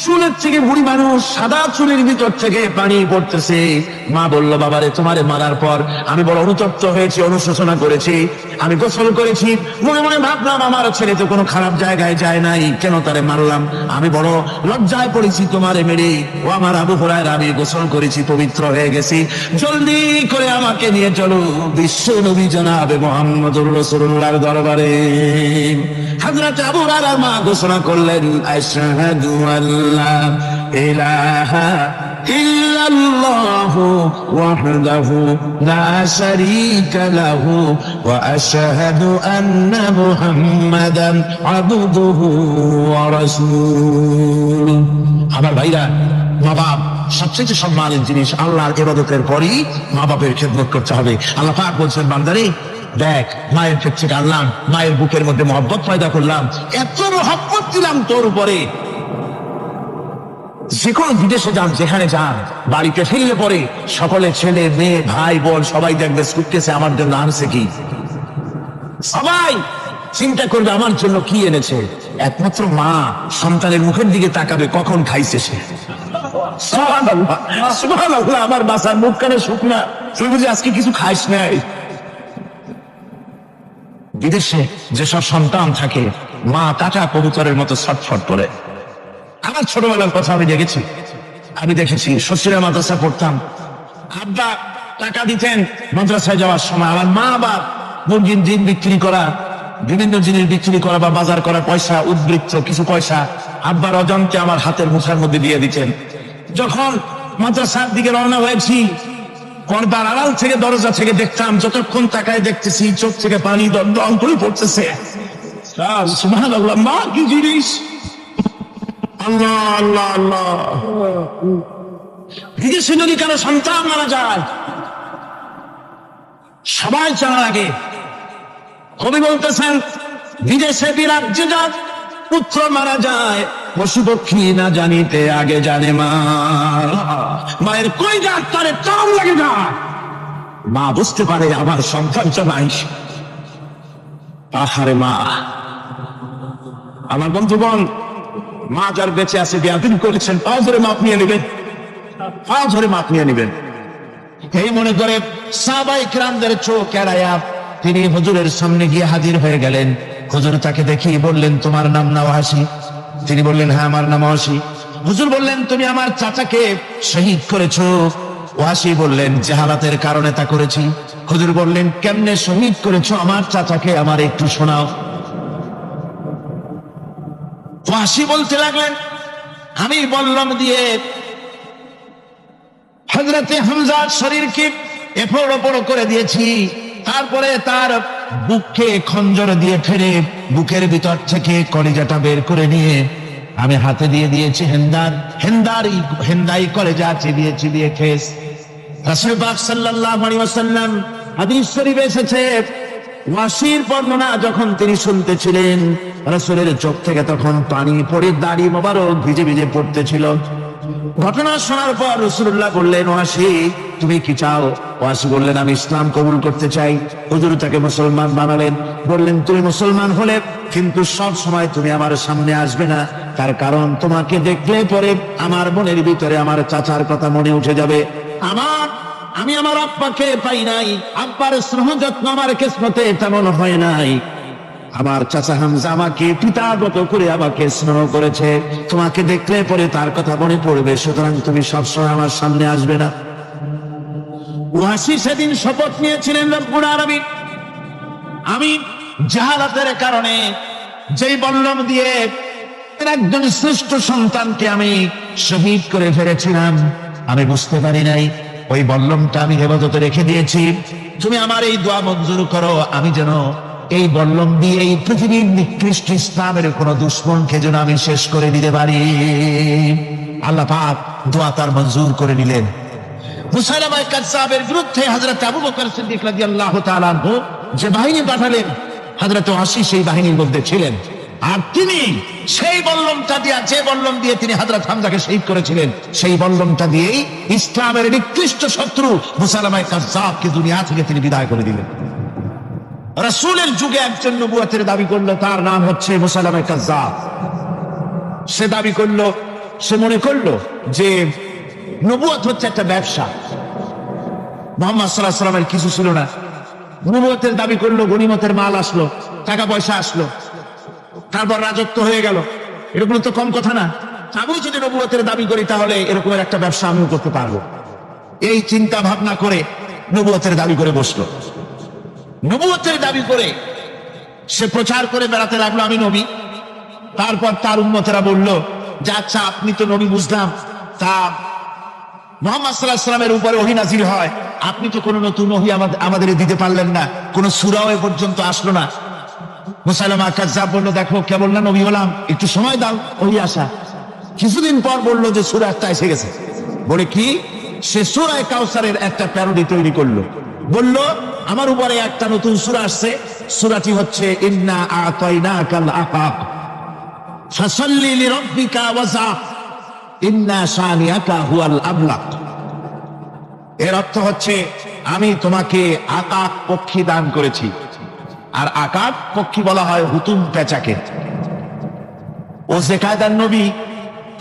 চুলের থেকে বুড়ি মানুষ, সাদা চুলের ভিতর থেকে পানি পড়তেছে। মা বলল, বাবারে তোমারে মারার পর আমি বড় অনুতপ্ত হয়েছি, অনুশোচনা করেছি, আমি গোসল করেছি, মনে মনে ভাবলাম আমার ছেলে তো কোনো খারাপ জায়গায় যায় নাই, কেন তারে মারলাম? আমি বড় লজ্জায় পড়েছি তোমারে মেরে। ও আমার আবু হুরায়রা, আমি গোসল করেছি, পবিত্র হয়ে গেছি, জলদি করে আমাকে নিয়ে চলো বিশ্ব নবী জনাবে মুহাম্মদুর রাসূলুল্লাহর দরবারে। হযরত আবু হুরায়রার মা ঘোষণা করলেন, আশহাদু আল্লা ইলাহা ইল্লাল্লাহু ওয়াহদাহু লা শারীকা লাহু ওয়া আশহাদু আন্না মুহাম্মাদান আবদুহু ওয়া রাসূলুহু। আমার ভাইরা, মা বাপ সবচেয়ে সম্মানের জিনিস। আল্লাহর ইবাদতের পরই মা বাপের খেদমত করতে হবে। আল্লাহ পাক বলছেন, বান্দারে দেখ, মায়ের পেট থেকে আনলাম, মায়ের বুকের মধ্যে মহব্বত পয়দা করলাম, এত মহব্বত দিলাম তোর উপরে, যে কোনো বিদেশে যান, যেখানে যান, বাড়িতে ফিরলে পরে সকলে ছেলে মেয়ে ভাই বোন সবাই দেখবে সুটকেসে আমার জন্য আনছে কি। সবাই চিন্তা করবে আমার জন্য কি এনেছে। একমাত্র মা সন্তানের মুখের দিকে তাকাবে, কখন খাইছে সে। সুবহানাল্লাহ, সুবহানাল্লাহ, আমার বাসার মুখ কানে শুকনা, তুই বুঝি আজকে কিছু খাইস নাই। বিদেশে যেসব সন্তান থাকে, মা কাটা কবুতরের মতো ছটফট করে। আমার ছোটবেলার কথা আমি দেখেছি, শ্বশুরের মাদ্রাসা পড়তাম, আব্বা টাকা দিতেন মাদ্রাসায় যাওয়ার সময়, আমার মা আবার মুরগির ডিম বিক্রি করা, বিভিন্ন জিনিস বিক্রি করা বা বাজার করার পয়সা, উদ্বৃত্ত কিছু পয়সা আব্বার অজান্তে আমার হাতের মুঠার মধ্যে দিয়ে দিতেন। যখন মাদ্রাসার দিকে রওনা হয়েছি, পর্দার আড়াল থেকে দরজা থেকে দেখতাম, যতক্ষণ তাকায় দেখতেছি চোখ থেকে পানি দম করে পড়তেছে। সুবহানাল্লাহ, মা কি জিনিস! আল্লাহ আল্লাহ আল্লাহ। বিদেশে যদি কারো সন্তান মারা যায়, সবাই জানার আগে কবি বলতেছেন, বিদেশে বিরাজ্যে যাক পুত্র মারা যায়, পশু পক্ষী না জানিতে আগে জানে মা। মায়ের কই যাক তারে চাম লাগে যায়, মা বুঝতে পারে আমার সন্তানটা নাই। আহারে মা, আমার বন্ধুগণ, মা যার বেঁচে আছে বেয়াদবি করেছেন, পাও ধরে মাপ নিয়ে নেবেন, পাও ধরে মাপ নিয়ে নেবেন। এই মনে করে সাহাবায়ে কিরামদের চোখ এড়াইয়া তিনি হুজুরের সামনে গিয়ে হাজির হয়ে গেলেন। হুজুর তাকে দেখিয়ে বললেন, তোমার নাম না ওয়াসি? তিনি বললেন, হ্যাঁ আমার নাম ওয়াসি। হুজুর বললেন, তুমি আমার চাচাকে শহীদ করেছো? ওয়াসি বললেন, জাহালাতের কারণে তা করেছি। হুজুর বললেন, কেমনে শহীদ করেছো আমার চাচাকে, আমার একটু শোনাও। ওয়াসি বলতে লাগলেন, আমি বললাম দিয়ে হযরতে হামজার শরীরকে এফোড় ওপড় করে দিয়েছি, তারপরে তার বুককে খঞ্জর দিয়ে ফেরে বুকের ভিতর থেকে কলিজাটা বের করে নিয়ে আমি হাতে দিয়ে দিয়েছি হেন্দাই কলিজা চিবিয়ে চিবিয়ে খেস। রাসূল পাক সাল্লাল্লাহু আলাইহি ওয়াসাল্লাম হাদিস শরীফে এসেছে, ওয়াসির বর্ণনা যখন তিনি শুনতেছিলেন, রাসূলের চোখ থেকে তখন পানি পড়ে দাড়ি মোবারক ভিজে ভিজে পড়তেছিল। ঘটনা শোনার পর রাসূলুল্লাহ বললেন, ওয়াসি তুমি কি চাও? ওয়াসি বললেন, আমি ইসলাম কবুল করতে চাই। হুজুর তাকে মুসলমান বানালেন। বললেন, তুমি মুসলমান হলে কিন্তু সব সময় তুমি আমার সামনে আসবে না, তার কারণ তোমাকে দেখলে পরে আমার মনের ভিতরে আমার চাচার কথা মনে উঠে যাবে। আমি আমার আব্বাকে পাই নাই, আব্বার স্নেহ যত্ন আমার কিসমতে তেমন হয় নাই। আমার চাচা হামজা আমাকে পিতাগত করে আমাকে স্নেহ করেছে, তোমাকে দেখলে পরে তার কথা মনে পড়বে, সুতরাং তুমি সবসময় আমার সামনে আসবে না। ওয়াসি সেদিন শপথ নিয়েছিলেন, রব্বুল আলামিন, আমি জাহালাতের কারণে যেই বল্লম দিয়ে একজন শ্রেষ্ঠ সন্তানকে আমি শহীদ করে ফেলেছিলাম, আমি বুঝতে পারি নাই, ওই বল্লমটা আমি হেফাজতে রেখে দিয়েছি। তুমি আমার এই দোয়া মঞ্জুর করো, আমি যেন এই বল্লম দিয়ে এই পৃথিবীর নিকৃষ্ট ইসলামের কোন দুশ্মনকে যেন আমি শেষ করে দিতে পারি। আল্লাহ পাক দোয়া তার মঞ্জুর করে নিলেন। মুসাইলামা কাযযাবের বিরুদ্ধে হযরত আবু বকর সিদ্দিক রাদিয়াল্লাহু তাআলা আনহু যে বাহিনী পাঠালেন, হযরত ওয়াসি সেই বাহিনীর মধ্যে ছিলেন। আর তিনি সেই বল্লমটা দিয়ে, যে বল্লম দিয়ে তিনি হযরত হামজাকে শহীদ করেছিলেন, সেই বল্লমটা দিয়েই ইসলামের নিকৃষ্ট শত্রু মুসাইলামা কাযযাবকে দুনিয়া থেকে তিনি বিদায় করে দিলেন। রাসূলের যুগে একজন নবুয়তের দাবি করলো, তার নাম হচ্ছে মুসাইলামা কাযযাব। সে দাবি করলো, সে মনে করলো যে নবুয়ত হচ্ছে একটা ব্যবসা, মুহাম্মদ সাল্লাল্লাহু আলাইহি ওয়াসাল্লামের কিছু ছিল না। নবুয়তের দাবি করলো, গনিমতের মাল আসলো, টাকা পয়সা আসলো, তারপর রাজত্ব হয়ে গেল, এরকম তো কম কথা না। আমি যদি নবুয়তের দাবি করি তাহলে এরকমের একটা ব্যবসা আমিও করতে পারবো। এই চিন্তা ভাবনা করে নবুয়তের দাবি করে বসলো। নবুয়তের দাবি করে সে প্রচার করে বেড়াতে লাগলো, আমি নবী। তারপর তার উম্মতেরা বলল যে আচ্ছা আপনি তো নবী বুঝলাম, তা মুহাম্মদ সাল্লাল্লাহু আলাইহি ওয়াসাল্লামের উপরে ওহী নাযিল হয়, আপনি তো কোনো নতুন ওহী আমাদের দিতে পারলেন না, কোন সূরাও এ পর্যন্ত আসলো না। মুসাইলামা কাযযাব বলল, দেখো কেবল না নবী হলাম, একটু সময় দাও ওহী আসা। কিছুদিন পর বলল যে সূরা একটা এসে গেছে। বলে কি? সে সূরা কাউসারের একটা প্যারোডি তৈরি করলো। বলল আমার উপরে একটা নতুন সূরা আসছে, সূরাটি হচ্ছে ইন্না আতাইনাকাল আকাব ফাসাল্লি লিরাব্বিকা ওয়াজা ইন্না শানিয়াকা হুয়াল আবলাক। এর অর্থ হচ্ছে আমি তোমাকে আকাক পক্ষী দান করেছি। আর আকাক পক্ষী বলা হয় হুতুম পেঁচাকে। ও যে কায়দার নবী,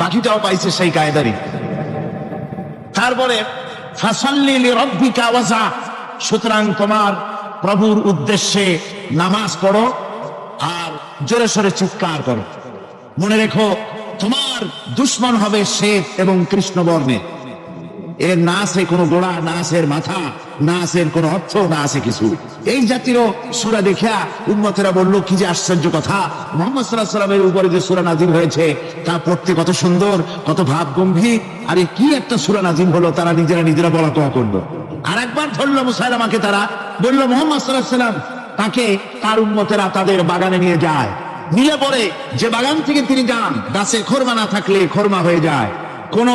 পাখিটাও পাইছে সেই কায়দারই। তারপরে ফাসাল্লি লিরাব্বিকা ওয়াজা, সুতরাং তোমার প্রভুর উদ্দেশ্যে নামাজ পড়ো আর জোরে সোরে চিৎকার করো। মনে রেখো তোমার দুশ্মন হবে শ্বেত এবং কৃষ্ণ বর্ণে, এর না আছে কোনো গোড়া, না আছে এর মাথা, না আছে এর কোনো অর্থ, না আছে কিছু। এই জাতীয় সূরা দেখা উম্মতেরা বলল, কি যে আশ্চর্য কথা, মুহাম্মদ সাল্লাল্লাহু আলাইহি ওয়াসাল্লামের উপরে যে সূরা নাযিল হয়েছে তা পড়তে কত সুন্দর, কত ভাব গম্ভীর, আরে কি একটা সূরা নাযিল হলো। তারা নিজেরা বলা কোয়া করলো। আর একবার ধরলো মুসাইলামাকে, তারা বলল মুহাম্মদ সাল্লাল্লাহু আলাইহি ওয়াসাল্লাম তাকে তার উম্মতেরা তাদের বাগানে নিয়ে যায়। নিলে পরে যে বাগান থেকে তিনি যান, গাছে খরমা না থাকলে খরমা হয়ে যায়। কোন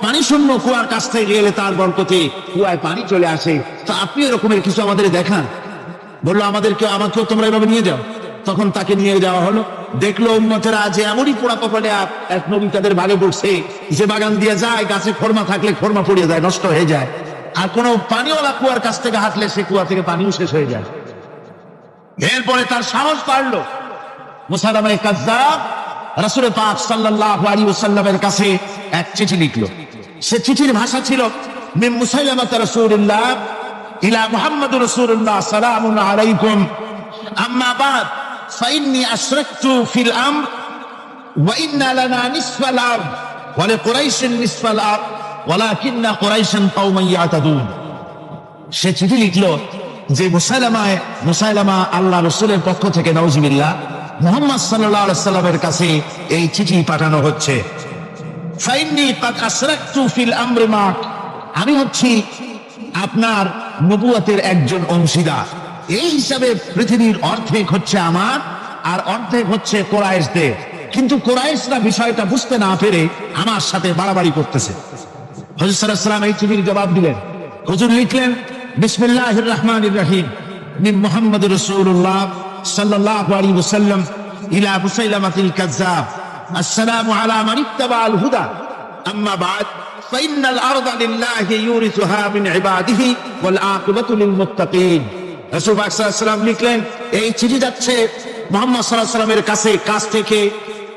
পানি শূন্য কুয়ার কাছ থেকে গেলে তার বরকতে কুয়ায় পানি চলে আসে। তো আপনি এরকমের কিছু আমাদের দেখান। বললো আমাকেও তোমরা এভাবে নিয়ে যাও। তখন তাকে নিয়ে যাওয়া হলো। দেখলো উম্মতেরা যে এমনই পোড়া কপালে এক নবী তাদের ভাগে পড়ছে, যে বাগান দিয়ে যায়, গাছে খরমা থাকলে খরমা পড়ে যায়, নষ্ট হয়ে যায়, আর কোনো পানিওয়ালা কুয়ার কাছ থেকে হাঁটলে সে কুয়া থেকে পানিও শেষ হয়ে যায়। এরপরে তার সাহস বাড়লো, মুসাইলামা কাযযাব রাসূল পাক সাল্লাল্লাহু আলাইহি ওয়াসাল্লামের কাছে এক চিঠি লিখলো। সে চিঠির ভাষা ছিল মিন মুসাইলামা রাসূলুল্লাহ ইলা মুহাম্মাদুর রাসূলুল্লাহ সালামুন আলাইকুম আম্মা বাদ ফাইন্নী আশরাকতু ফিল আমর ওয়া ইন্না লানা নিসফাল আরদ ওয়া লিকুরাইশিন নিসফাল আরদ ওয়ালাকিন্না কুরাইশান কওমান ইয়াতাদুন। সে চিঠি লিখলো যে মুসাইলামা আল্লাহ রাসূলের পক্ষ থেকে নাউজুবিল্লাহ মুহাম্মদ সাল্লাল্লাহু আলাইহি সাল্লামের কাছে এই চিঠি পাঠানো হচ্ছে। ফাইন্নী কাদ আশরাকতু ফিল আমরি মাক, আমি হচ্ছি আপনার নবুয়তের একজন অংশীদার। এই হিসাবে পৃথিবীর অর্ধেক হচ্ছে আমার আর অর্ধেক হচ্ছে কুরাইশদের, কিন্তু কুরাইশরা বিষয়টা বুঝতে না পেরে আমার সাথে বাড়াবাড়ি করতেছে। হুজুর সাল্লাল্লাহু আলাইহি ওয়াসাল্লাম এই চিঠির জবাব দিলেন। হুজুর লিখলেন বিসমিল্লাহির রহমানির রহিম মিন মুহাম্মাদুর রাসূলুল্লাহ সাল্লাল্লাহু আলাইহি ওয়াসাল্লাম ইলা মুসাইলামাতিল কাযযাব আসসালামু আলা মান ইত্তাবাআল হুদা আম্মা বাদ ফাইন্নাল আরদা লিল্লাহি ইউরিসুহা মিন ইবাদিহি ওয়াল আকিবাতু লিল মুত্তাকিন। রাসূল পাক সাল্লাল্লাহু আলাইহি ওয়াসাল্লাম লিখলেন এই চিঠি যাচ্ছে মুহাম্মদ সাল্লাল্লাহু আলাইহি ওয়াসাল্লামের কাছ থেকে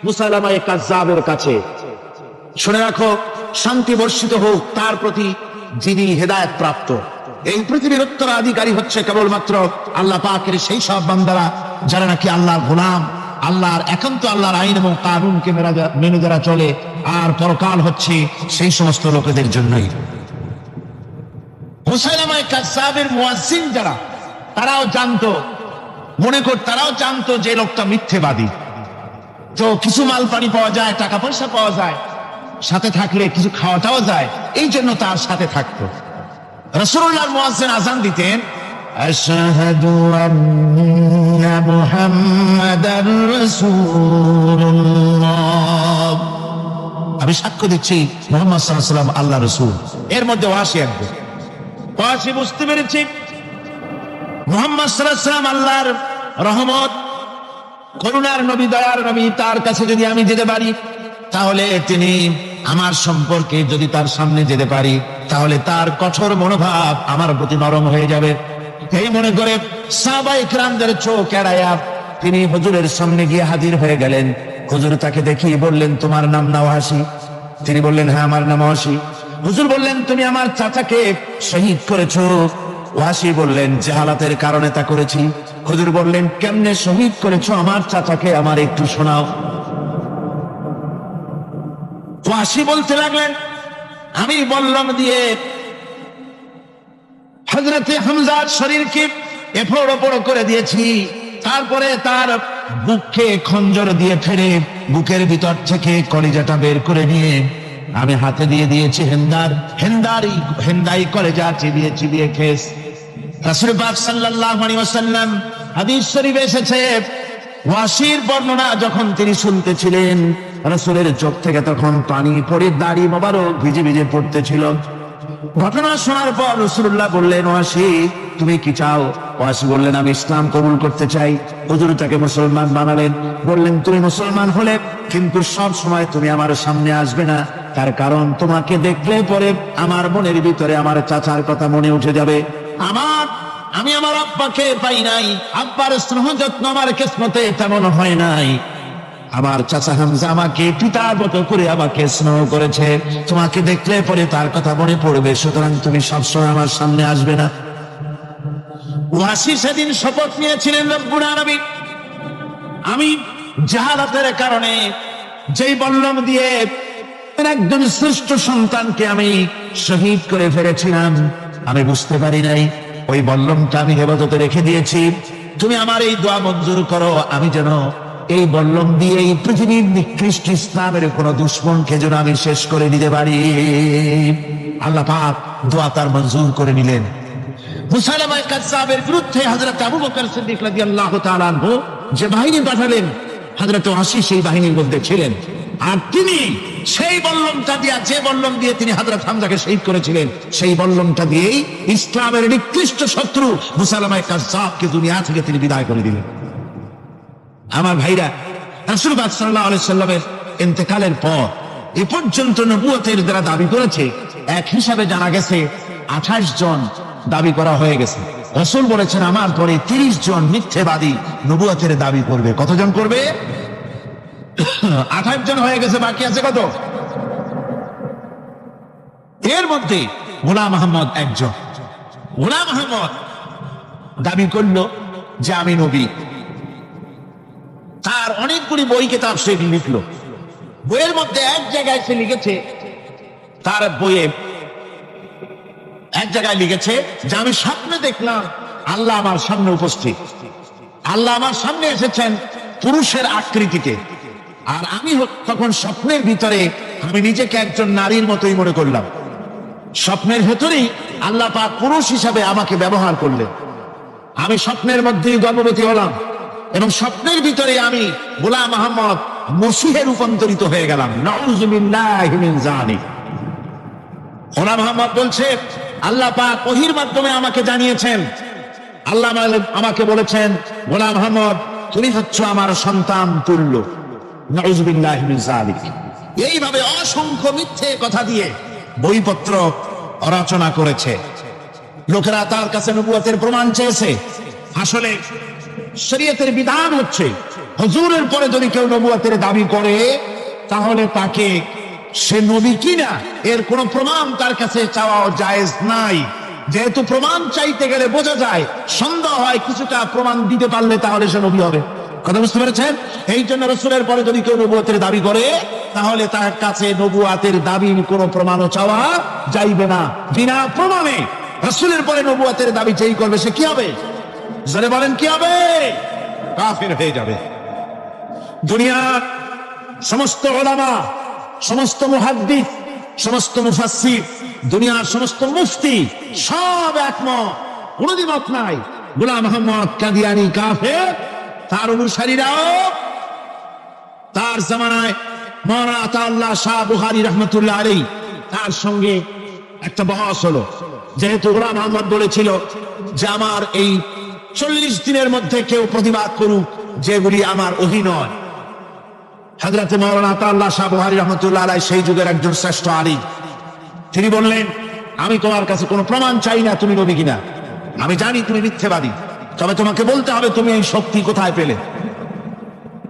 মুসাইলামা কাযযাবের কাছে। শুনে রাখো, শান্তি বর্ষিত হোক তার প্রতি যিনি হেদায়েত প্রাপ্ত। এই পৃথিবীর উত্তরাধিকারী হচ্ছে কেবলমাত্র আল্লাহ পাকের সেই সব বান্দারা যারা নাকি আল্লাহর গোলাম, আল্লাহর একান্ত আল্লাহর আইন এবং কানুনকে মেনে যারা চলে, আর পরকাল হচ্ছে সেই সমস্ত লোকেদের জন্যই। মুসাইলামা কাযযাবের মুয়াজ্জিন যারা, তারাও জানতো, তারাও জানতো যে লোকটা মিথ্যেবাদী। তো কিছু মাল পানি পাওয়া যায়, টাকা পয়সা পাওয়া যায়, সাথে থাকলে কিছু খাওয়াটাও যায়, এই জন্য তার সাথে থাকতো। রাসূলুল্লাহর মুয়াজ্জিন আযান দিতেন, আশহাদু আন্না মুহাম্মাদার রাসূলুল্লাহ, আমি সাক্ষ্য দিচ্ছি মুহাম্মদ সাল্লাল্লাহু আলাইহি ওয়াসাল্লাম আল্লাহর রাসূল। এর মধ্যে ওয়াসি আসবে, ওয়াসি বুঝতে পেরেছি মুহাম্মদ সাল্লাল্লাহু আলাইহি ওয়াসাল্লাম আল্লাহর রহমত, করুণার নবী, দয়ার নবী, তার কাছে যদি আমি যেতে পারি তাহলে তিনি আমার সম্পর্কে, যদি তার সামনে যেতে পারি তাহলে তার কঠোর মনোভাব আমার প্রতি নরম হয়ে যাবে। এই মনে করে সাহাবায়ে কেরামদের চোখ এড়ায়া তিনি হুজুরের সামনে গিয়ে হাজির হয়ে গেলেন। হুজুর তাকে দেখিয়ে বললেন, তোমার নাম না ওয়াসি? তিনি বললেন, হ্যাঁ আমার নাম ওয়াসি। হুজুর বললেন, তুমি আমার চাচাকে শহীদ করেছো? ওয়াসি বললেন, জাহালাতের কারণে তা করেছি। হুজুর বললেন, কেমনে শহীদ করেছো আমার চাচাকে, আমার একটু শোনাও। ওয়াসি বলতে লাগলেন, আমি বল্লম দিয়ে হযরতে হামজার শরীরকে এফোড় ওপড় করে দিয়েছি, তারপরে তার বুককে খঞ্জর দিয়ে ফেরে বুকের ভিতর থেকে কলিজাটা বের করে নিয়ে আমি হাতে দিয়ে দিয়েছি হেন্দাই কলিজা চিবিয়ে চিবিয়ে খেস। রাসূল পাক সাল্লাল্লাহু আলাইহি ওয়াসাল্লাম, হাদিস শরীফে এসেছে, ওয়াসির বর্ণনা যখন তিনি শুনতেছিলেন রাসূলের চোখ থেকে তখন পানি পড়ে দাড়ি মোবারক ভিজে ভিজে পড়তেছিল। ঘটনা শোনার পর রাসূলুল্লাহ বললেন, ওয়াসি তুমি কি চাও? ওয়াসি বললেন, আমি ইসলাম কবুল করতে চাই। হুজুর তাকে মুসলমান বানালেন। বললেন, তুমি মুসলমান হলে কিন্তু সব সময় তুমি আমার সামনে আসবে না, তার কারণ তোমাকে দেখলে পরে আমার মনের ভিতরে আমার চাচার কথা মনে উঠে যাবে। আমি আমার আব্বাকে পাই নাই, আব্বার স্নেহ যত্ন আমার কিসমতে তেমন হয় নাই। আমার চাচা হামজা আমাকে পিতার মতো করে আমাকে স্নেহ করেছে, তোমাকে দেখলে পরে তার কথা মনে পড়বে, সুতরাং তুমি সবসময় আমার সামনে আসবে না। ওয়াসি সেদিন শপথ নিয়েছিলেন, রব্বুল আলামিন, আমি জাহালাতের কারণে যেই বল্লম দিয়ে একজন শ্রেষ্ঠ সন্তানকে আমি শহীদ করে ফেলেছিলাম, আমি বুঝতে পারি নাই, ওই বল্লমটা আমি হেফাজতে রেখে দিয়েছি। তুমি আমার এই দোয়া মঞ্জুর করো, আমি যেন এই বল্লম দিয়ে এই পৃথিবীর নিকৃষ্ট ইসলামের কোন দুশ্মনকে যেন আমি শেষ করে দিতে পারি। আল্লাহ পাক দোয়া তার মঞ্জুর করে নিলেন। মুসাইলামা কাযযাবের বিরুদ্ধে হযরত আবু বকর সিদ্দিক রাদিয়াল্লাহু তাআলা আনহু যে বাহিনী পাঠালেন, হযরত ওয়াসি সেই বাহিনীর মধ্যে ছিলেন। আর তিনি সেই বল্লমটা দিয়া, যে বল্লম দিয়ে তিনি হযরত হামজাকে শহীদ করেছিলেন, সেই বল্লমটা দিয়েই ইসলামের নিকৃষ্ট শত্রু মুসাইলামা কাযযাবকে দুনিয়া থেকে তিনি বিদায় করে দিলেন। আমার ভাইরা, রাসূল পাক সাল্লাল্লাহু আলাইহি সাল্লামের ইন্তেকালের পর এ পর্যন্ত নবুয়তের যারা দাবি করেছে, এক হিসাবে জানা গেছে 28 জন দাবি করা হয়ে গেছে। রাসূল বলেছেন আমার পরে 30 জন মিথ্যেবাদী নবুয়তের দাবি করবে। কতজন করবে? 28 জন হয়ে গেছে, বাকি আছে কত? এর মধ্যে গোলাম আহমদ একজন। গোলাম আহমদ দাবি করলো যে আমি নবী। তার অনেকগুলি বই কিতাব সে লিখলো। বইয়ের মধ্যে এক জায়গায় সে লিখেছে, তার বইয়ে এক জায়গায় লিখেছে যে আমি স্বপ্নে দেখলাম আল্লাহ আমার সামনে উপস্থিত। আল্লাহ আমার সামনে এসেছেন পুরুষের আকৃতিতে, আর আমি তখন স্বপ্নের ভিতরে আমি নিজেকে একজন নারীর মতোই মনে করলাম। স্বপ্নের ভেতরেই আল্লাহ পাক পুরুষ হিসাবে আমাকে ব্যবহার করলেন। আমি স্বপ্নের মধ্যেই গর্ভবতী হলাম এবং স্বপ্নের ভিতরে আমি গোলাম আহমদ মসিহে রূপান্তরিত হয়ে গেলাম। নাউযুবিল্লাহি মিন যালিক। গোলাম আহমদ বলছে আল্লাহ পাক ওহীর মাধ্যমে আমাকে জানিয়েছেন, আল্লাহ আমাকে বলেছেন গোলাম আহমদ তুমি হচ্ছ আমার সন্তান তুল্য। নাউযুবিল্লাহি মিন যালিক। এইভাবে অসংখ্য মিথ্যে কথা দিয়ে বইপত্র রচনা করেছে। লোকেরা তার কাছে নবুয়তের প্রমাণ চেয়েছে। আসলে শরীয়তের বিধান হচ্ছে হুজুরের পরে যদি কেউ নবুয়তের দাবি করে তাহলে তাকে সে নবী কিনা এর কোনো প্রমাণ তার কাছে চাওয়া জায়েজ নাই। যেহেতু প্রমাণ চাইতে গেলে বোঝা যায়, সন্দেহ হয় কিছুটা প্রমাণ দিতে পারলে তাহলে সে নবী হবে। কথা বুঝতে পেরেছেন? এই জন্য রাসূলের পরে যদি কেউ নবুয়তের দাবি করে তাহলে তার কাছে নবুয়তের দাবির কোনো প্রমাণও চাওয়া যাইবে না। বিনা প্রমাণে রাসূলের পরে নবুয়তের দাবি যেই করবে সে কি হবে? জোরে বলেন কি হবে? কাফের হয়ে যাবে। দুনিয়ার সমস্ত উলামা, সমস্ত মুহাদ্দিস, সমস্ত মুফাসসির, দুনিয়ার সমস্ত মুফতি সব একমত, কোনো দ্বিমত নাই গোলাম আহমদ কাদিয়ানী কাফের। তার অনুসারীরাও তার জামানায় মাওলানা আতাউল্লাহ শাহ বুখারী রাহমাতুল্লাহ আলাইহি তার সঙ্গে একটা বহস হলো। যেহেতু গোলাম আহমদ বলেছিল যে আমার এই 40 দিনের মধ্যে কেউ প্রতিবাদ করুক যেগুলি আমার ওহী নয়। হযরত মাওলানা আতাউল্লাহ শাহ বুখারী রাহমাতুল্লাহ আলাইহি সেই যুগের একজন শ্রেষ্ঠ আলিম, তিনি বললেন আমি তোমার কাছে কোনো প্রমাণ চাই না তুমি নবী কিনা। আমি জানি তুমি মিথ্যাবাদী, তবে তোমাকে বলতে হবে তুমি এই শক্তি কোথায় পেলে।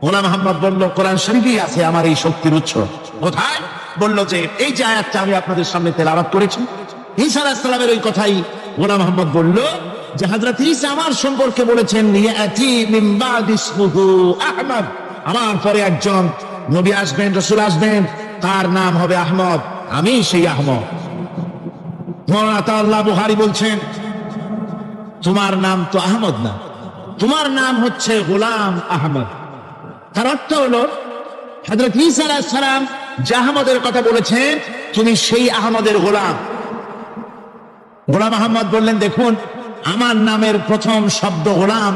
গোলাম আহমদ বলল কোরআন শরীফে আছে আমার এই শক্তির উৎস। কোথায়? বলল যে এই যে আয়াতটা আমি আপনাদের সামনে তেলাওয়াত করেছি, ঈসা আলাইহিস সালামের ওই কথাই গোলাম আহমদ বলল যে হযরত ঈসা আমার সম্পর্কে বলেছেন ইয়াতি মিন বাদি ইসমুহু আহমদ, আমার পরে একজন নবী আসবেন, রাসূল আসবেন, তার নাম হবে আহমদ, আমি সেই আহমদ। মাওলানা আতাউল্লাহ বুখারী বলছেন তোমার নাম তো আহমদ না, তোমার নাম হচ্ছে গোলাম আহমদ। তার অর্থ হলো হযরত ঈসা আলাইহিস সালাম যে আহমদের কথা বলেছেন তুমি সেই আহমদের গোলাম। গোলাম আহমদ বললেন দেখুন আমার নামের প্রথম শব্দ গোলাম,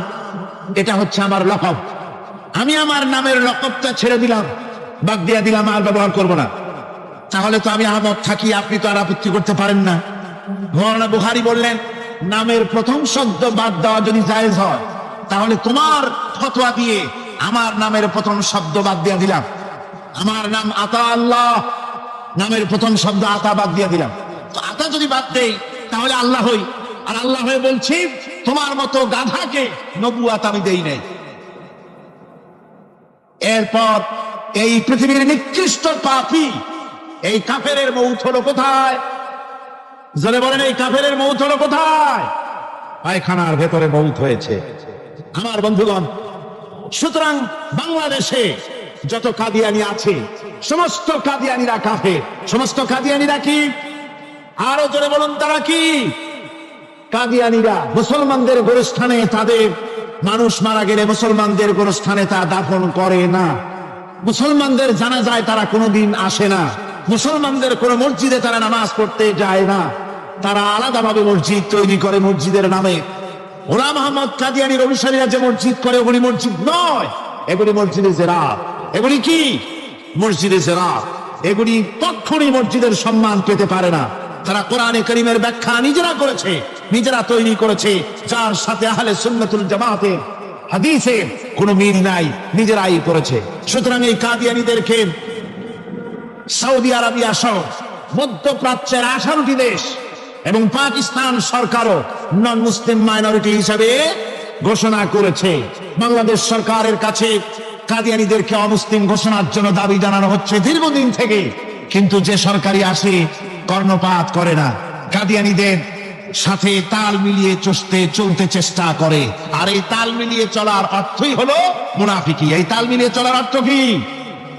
এটা হচ্ছে আমার লকব। আমি আমার নামের লকবটা ছেড়ে দিলাম, বাদ দিয়ে দিলাম, আর ব্যবহার করব না। তাহলে তো আমি আহমদ থাকি, আপনি তো আর আপত্তি করতে পারেন না। মাওলানা বুখারী বললেন নামের প্রথম শব্দ বাদ দেওয়া যদি জায়েজ হয় তাহলে তোমার ফতোয়া দিয়ে আমার নামের প্রথম শব্দ বাদ দিয়ে দিলাম। আমার নাম আতা আল্লাহ, নামের প্রথম শব্দ আতা বাদ দিয়ে দিলাম। তো আতা যদি বাদ দেই তাহলে আল্লাহ হই, আর আল্লাহ হয়ে বলছি তোমার মতো গাধাকে নবুয়ত আমি দেই নাই। এরপর এই পৃথিবীর নিকৃষ্ট পাপী এই কাফেরের মৌত হলো কোথায়? জোরে বলেন এই কাফেরের মৌত হলো কোথায়? পায়খানার ভেতরে মৌত হয়েছে। আমার বন্ধুগণ, সুতরাং বাংলাদেশে যত কাদিয়ানি আছে সমস্ত কাদিয়ানিরা কাফের। সমস্ত কাদিয়ানিরা কি? আরো জোরে বলুন তারা কি? কাদিয়ানিরা মুসলমানদের গোরস্থানে তাদের মানুষ মারা গেলে মুসলমানদের গোরস্থানে তা দাফন করে না। মুসলমানদের জানাজায় তারা কোনোদিন আসে না। মুসলমানদের কোন মসজিদে তারা নামাজ পড়তে যায় না। তারা আলাদাভাবে মসজিদ তৈরি করে মসজিদের নামে। গোলাম আহমদ কাদিয়ানীর অনুসারীরা যে মসজিদ করে ওগুলি মসজিদ নয়, এগুলি মসজিদে জেরাত। এগুলি কি? মসজিদে জেরাত। এগুলি কখনই মসজিদের সম্মান পেতে পারে না। তারা কোরআনে কারীমের ব্যাখ্যা নিজেরা করেছে, নিজেরা তৈরি করেছে, যার সাথে আহলে সুন্নাতুল জামাতের হাদিসে কোনো মিল নাই, নিজেরাই করেছে। সুতরাং এই কাদিয়ানীদেরকে সৌদি আরবিয়া সহ মধ্যপ্রাচ্যের 18টি দেশ এবং পাকিস্তান সরকারও নন মুসলিম মাইনরিটি হিসাবে ঘোষণা করেছে। বাংলাদেশ সরকারের কাছে কাদিয়ানীদেরকে অমুসলিম ঘোষণার জন্য দাবি জানানো হচ্ছে দীর্ঘদিন থেকে, কিন্তু যে সরকারি আসে কর্ণপাত করে না, কাদিয়ানীদের সাথে তাল মিলিয়ে চলতে চেষ্টা করে। আর এই তাল মিলিয়ে চলার অর্থই হলো মুনাফিকি। এই তাল মিলিয়ে চলার অর্থ কি?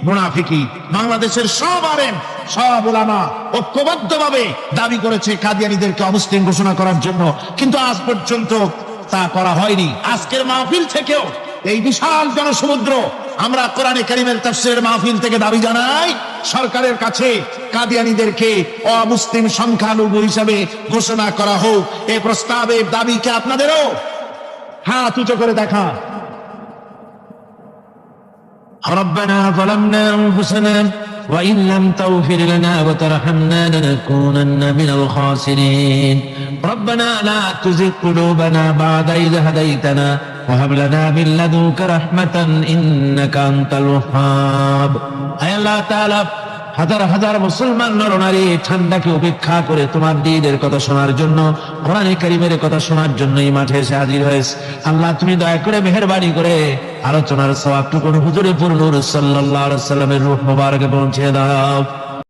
মুনাফিকি। বাংলাদেশের সব আলেম, সব উলামা ঐক্যবদ্ধভাবে দাবি করেছে কাদিয়ানীদেরকে অমুসলিম ঘোষণা করার জন্য, কিন্তু আজ পর্যন্ত তা করা হয়নি। আজকের মাহফিল থেকেও, এই বিশাল জনসমুদ্র, আমরা কোরআনে কারীমের তাফসীরের মাহফিল থেকে দাবি জানাই সরকারের কাছে কাদিয়ানীদেরকে অমুসলিম সংখ্যালঘু হিসাবে ঘোষণা করা হোক। এই প্রস্তাবে দাবিকে আপনাদেরও হাত উঁচু করে দেখা। ربنا ظلمنا أنفسنا وإن لم تغفر لنا وترحمنا لنكونن من الخاسرين ربنا لا تزغ قلوبنا بعد إذ هديتنا وهب لنا من لدنك رحمة إنك أنت الوهاب أي الله تعالى হাজার হাজার মুসলমান নরনারী ঠান্ডাকে উপেক্ষা করে তোমার দ্বীনের কথা শোনার জন্য, কোরআনে কারীমের কথা শোনার জন্য এই মাঠে এসে হাজির হয়েছে। আল্লাহ তুমি দয়া করে মেহেরবানি করে আলোচনার সওয়াবটুকু হুজুরে পুরনুর সাল্লাল্লাহু আলাইহি ওয়াসাল্লামের রূহ মুবারকে পৌঁছে দাও।